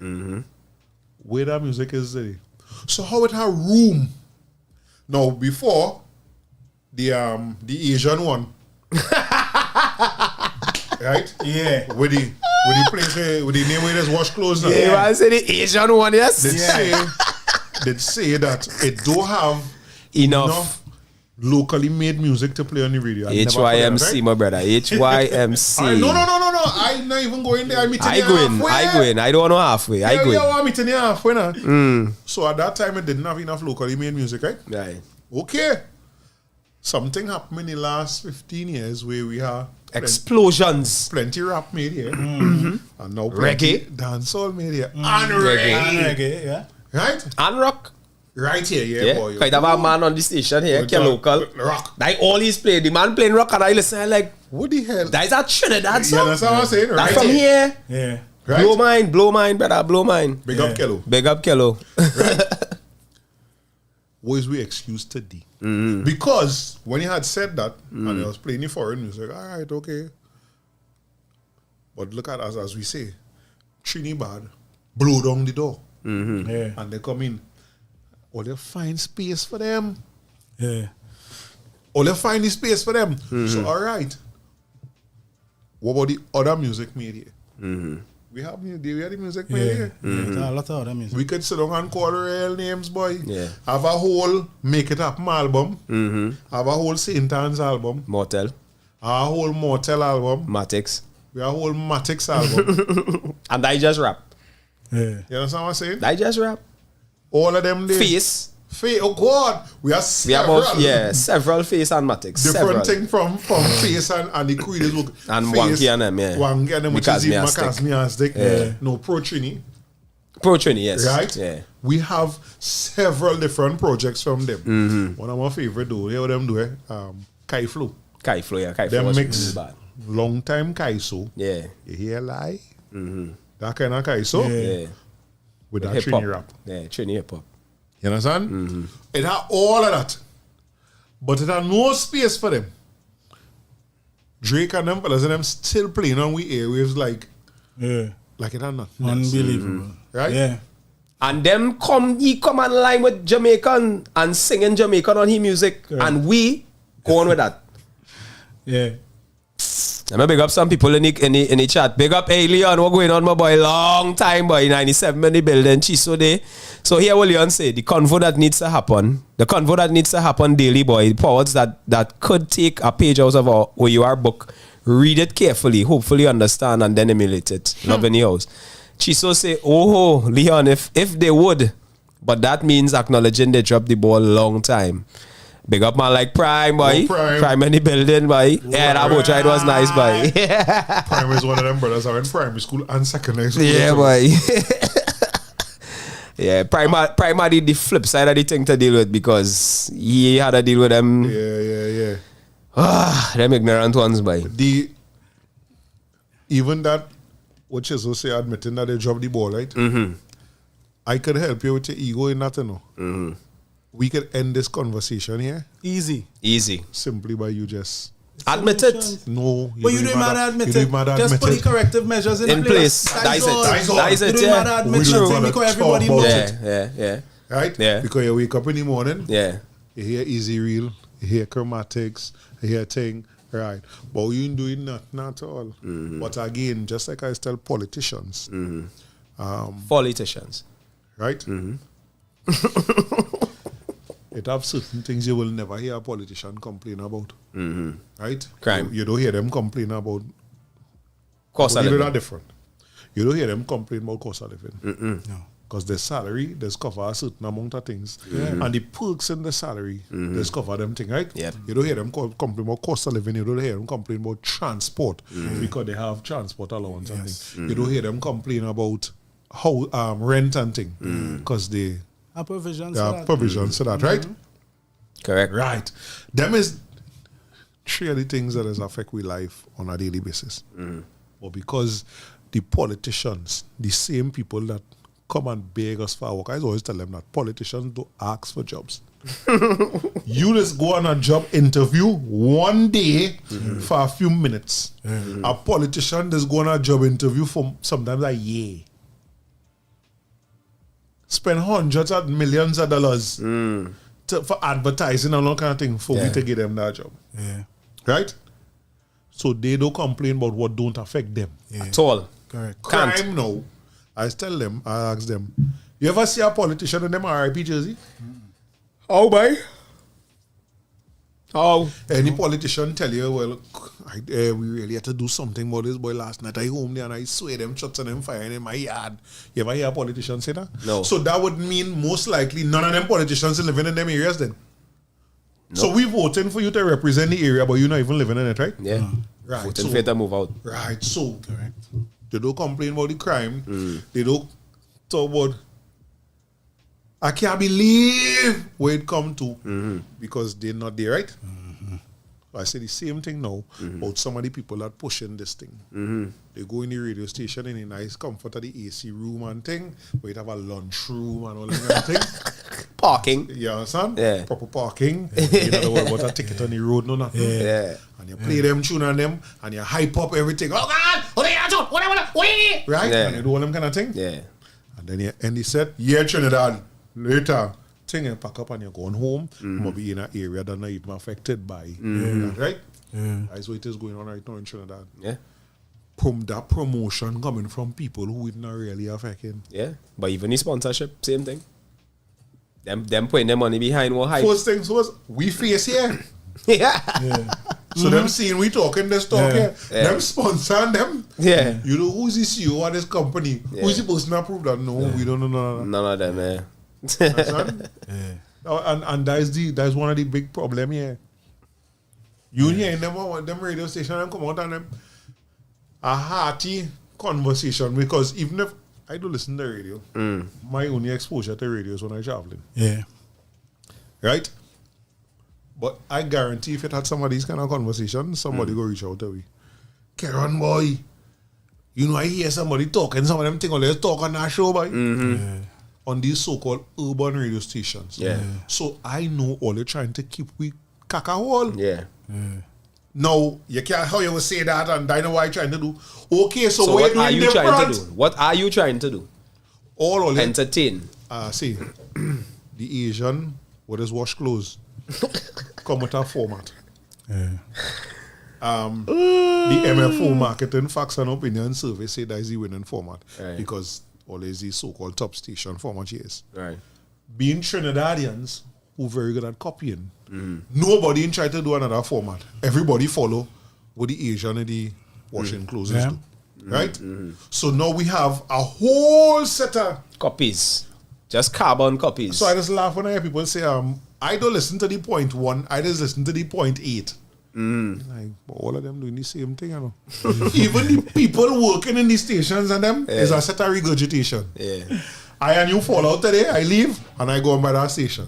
Where that music is today. So how it have room? Now before the Asian one. Right? Yeah. With the place with the name where there's wash clothes now. Yeah, I said the Asian one, yes. They'd say that it don't have Enough locally made music to play on the radio. HYMC, my brother. HYMC. No. I'm not even going there. I'm meeting I you halfway. go in. I don't know halfway. I go in. I'm meeting you halfway now. So at that time, it didn't have enough locally made music, right? Right. Okay. Something happened in the last 15 years where we have explosions. Plenty rap made here. And now plenty dancehall made here. And reggae, yeah. Right? And rock. Right here, boy. Quite have a man on the station here, local. Rock. Like all he's playing. The man playing rock and I listen, I'm like, what the hell? That is a Trinidad song. Yeah, that's what I'm saying. That Right from here. Yeah. Right? Blow mine, brother, blow mine. Big up Kello. Big up Kello. What is we excuse today? Because when he had said that and he was playing the foreign music, all right, okay. But look at us as we say, Trinidad blow down the door. Yeah. And they come in. Or they find space for them. Yeah. Or they find the space for them. So all right. What about the other music made here? We have the music made here. A lot of other music. We could sit down and call real names, boy. Yeah. Have a whole Make It Happen album. Have a whole St. Anne's album. Mortel. A whole Mortel album. Matix. We have a whole Matix album. And I just rap. Yeah. You understand what I'm saying? I just rap. All of them days. Face. Face, oh God, we have several. Several face and matics. Different thing from face and the creators work. And Wanky and them, Wanky and them, which is even Macasmiastic. No, Pro-Trini. Pro-Trini, yes. Right? Yeah. We have several different projects from them. One of my favorite though, hear what them do, Kai Flow. Kai Flow, yeah. Kai Them Flow mix long time Kaiso. Yeah. You hear lie? That kind of Kaiso. Yeah. With that hip-hop. Trini rap. Yeah, Trini hip-hop. You understand? It had all of that. But it had no space for them. Drake and them fellas and them still playing on we airwaves like it had nothing. Unbelievable. Right? Yeah. And them he come online with Jamaican and singing Jamaican on his music. And we go on with that. Yeah. I'm gonna big up some people in the chat. Big up Leon, what going on, my boy? Long time, boy. 97 in the building. Chiso day. So here what Leon say, the convo that needs to happen. The convo that needs to happen daily, boy. The powers that could take a page out of our OUR book. Read it carefully, hopefully understand and then emulate it. Love in the house. Chiso say, oh Leon, if they would, but that means acknowledging they dropped the ball long time. Big up man like Prime, boy. Prime in the building, boy. Yeah, that boat ride was nice, boy. Prime is one of them brothers. I went primary school and secondary school. Yeah, boy. Yeah, Prime did the flip side of the thing to deal with because he had to deal with them. Yeah. Them ignorant ones, boy. Even that, what you say, admitting that they dropped the ball, right? I could help you with your ego in that, you know. We could end this conversation here. Easy. Simply by you just admit it. No. But you don't matter admit it. Just put the corrective measures in place. Dice it. You don't matter admit it because everybody knows it. Yeah. Right? Yeah. Because you wake up in the morning. Yeah. You hear Izzyrealtt, you hear Chromatics, you hear thing. Right. But you ain't doing nothing at all. But again, just like I tell politicians. Politicians. Right? It have certain things you will never hear a politician complain about. Right? Crime. You don't hear them complain about cost of living. Are different. You don't hear them complain about cost of living. No. Because their salary does cover a certain amount of things. And the perks in the salary does cover them things, right? Yep. You don't hear them complain about cost of living. You don't hear them complain about transport because they have transport allowance and things. You don't hear them complain about how rent and things because they have provisions for that, right? Correct. Right. Them is three of the things that does affect we life on a daily basis. But because the politicians, the same people that come and beg us for work, I always tell them that politicians don't ask for jobs. You just go on a job interview one day for a few minutes. A politician just go on a job interview for sometimes a year. Spend hundreds of millions of dollars for advertising and all kind of thing for we to get them that job. Yeah. Right? So they don't complain about what don't affect them. At all. Correct. Crime now. I tell them, I ask them, you ever see a politician in them RIP jersey? Oh, boy. Oh. Any politician tell you, well, we really had to do something about this boy last night. I home there and I swear them shots and them firing in my yard. You ever hear a politician say that? No. So that would mean most likely none of them politicians are living in them areas then. No. So we voting for you to represent the area, but you're not even living in it, right? Yeah. Right. Voting for you to move out. Right. So they don't complain about the crime. They don't talk about I can't believe where it come to because they're not there, right? I say the same thing now about some of the people that pushing this thing. They go in the radio station in a nice comfort of the AC room and thing, where you have a lunch room and all that kind of thing. Parking. You understand? Yeah. Proper parking. You don't worry about a ticket on the road, no nothing. Yeah. And you play them tune on them and you hype up everything. Oh God! Right? Yeah. And you do all them kind of thing. Yeah. And then you end the set, Trinidad. Later, thing you pack up and you're going home. Maybe in an area that not even affected by that, right? That's what it is going on right now in Trinidad. Yeah. That promotion coming from people who it not really affecting. Yeah. But even the sponsorship, same thing. Them putting their money behind what hype. First things first, we face here. Yeah. So them seeing we talking this talk here, them sponsoring them. Yeah. You know who's the CEO of this company? Who's the person that prove that? No, we don't know. None of them, That's And that's one of the big problem here. You hear them radio station and come out and them a hearty conversation, because even if I do listen to radio, my only exposure to radio is when I'm traveling. Yeah. Right? But I guarantee if it had some of these kind of conversations, somebody go reach out to me. Karen boy, you know I hear somebody talking, some of them think, oh, let's talk on that show, boy. On these so-called urban radio stations. Yeah. So I know all they're trying to keep we caca-hole. Yeah. Now, you can't, how you will say that, and I know what you're trying to do. Okay, so what are you trying to do? What are you trying to do? All entertain. See, the Asian, what is wash clothes, come with a format. The MFO Marketing Facts and Opinion Survey say that is the winning format, because all is the so-called top station format is. Right. Being Trinidadians who very good at copying, nobody in try to do another format. Everybody follow what the Asian and the washing clothes do. Right? So now we have a whole set of copies. Just carbon copies. So I just laugh when I hear people say, I don't listen to the 0.1, I just listen to the 0.8. Like, all of them doing the same thing, you know. Even the people working in the stations and them is a set of regurgitation. Yeah. I and you fall out today, I leave and I go on by that station.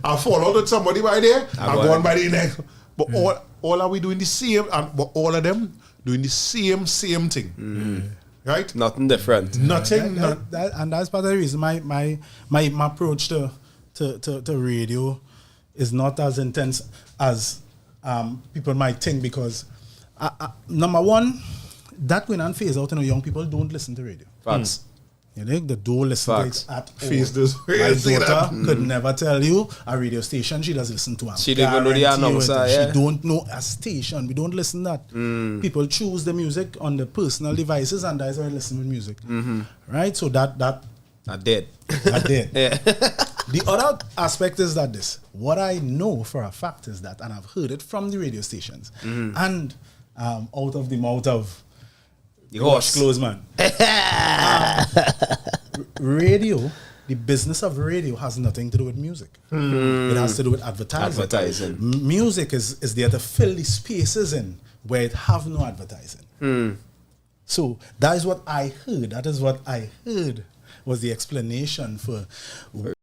I fall out with somebody by there, I go on by the next. But all are we doing the same, but all of them doing the same thing. Right? Nothing different. Nothing. And that's part of the reason my approach to radio is not as intense as people might think, because number one, that going and phase out, young people don't listen to radio. Facts. You know, they don't listen to it at all. Face this way. My daughter could never tell you a radio station she doesn't listen to. She don't even know the announcer. She don't know a station. We don't listen to that. People choose the music on the personal devices, and that's why I listen to music. Right? So that I did. The other aspect is that what I know for a fact is that, and I've heard it from the radio stations, and out of the mouth of the horse close man. Radio, the business of radio has nothing to do with music. It has to do with advertising. Music is there to fill the spaces in where it have no advertising. So that is what I heard. That is what I heard was the explanation for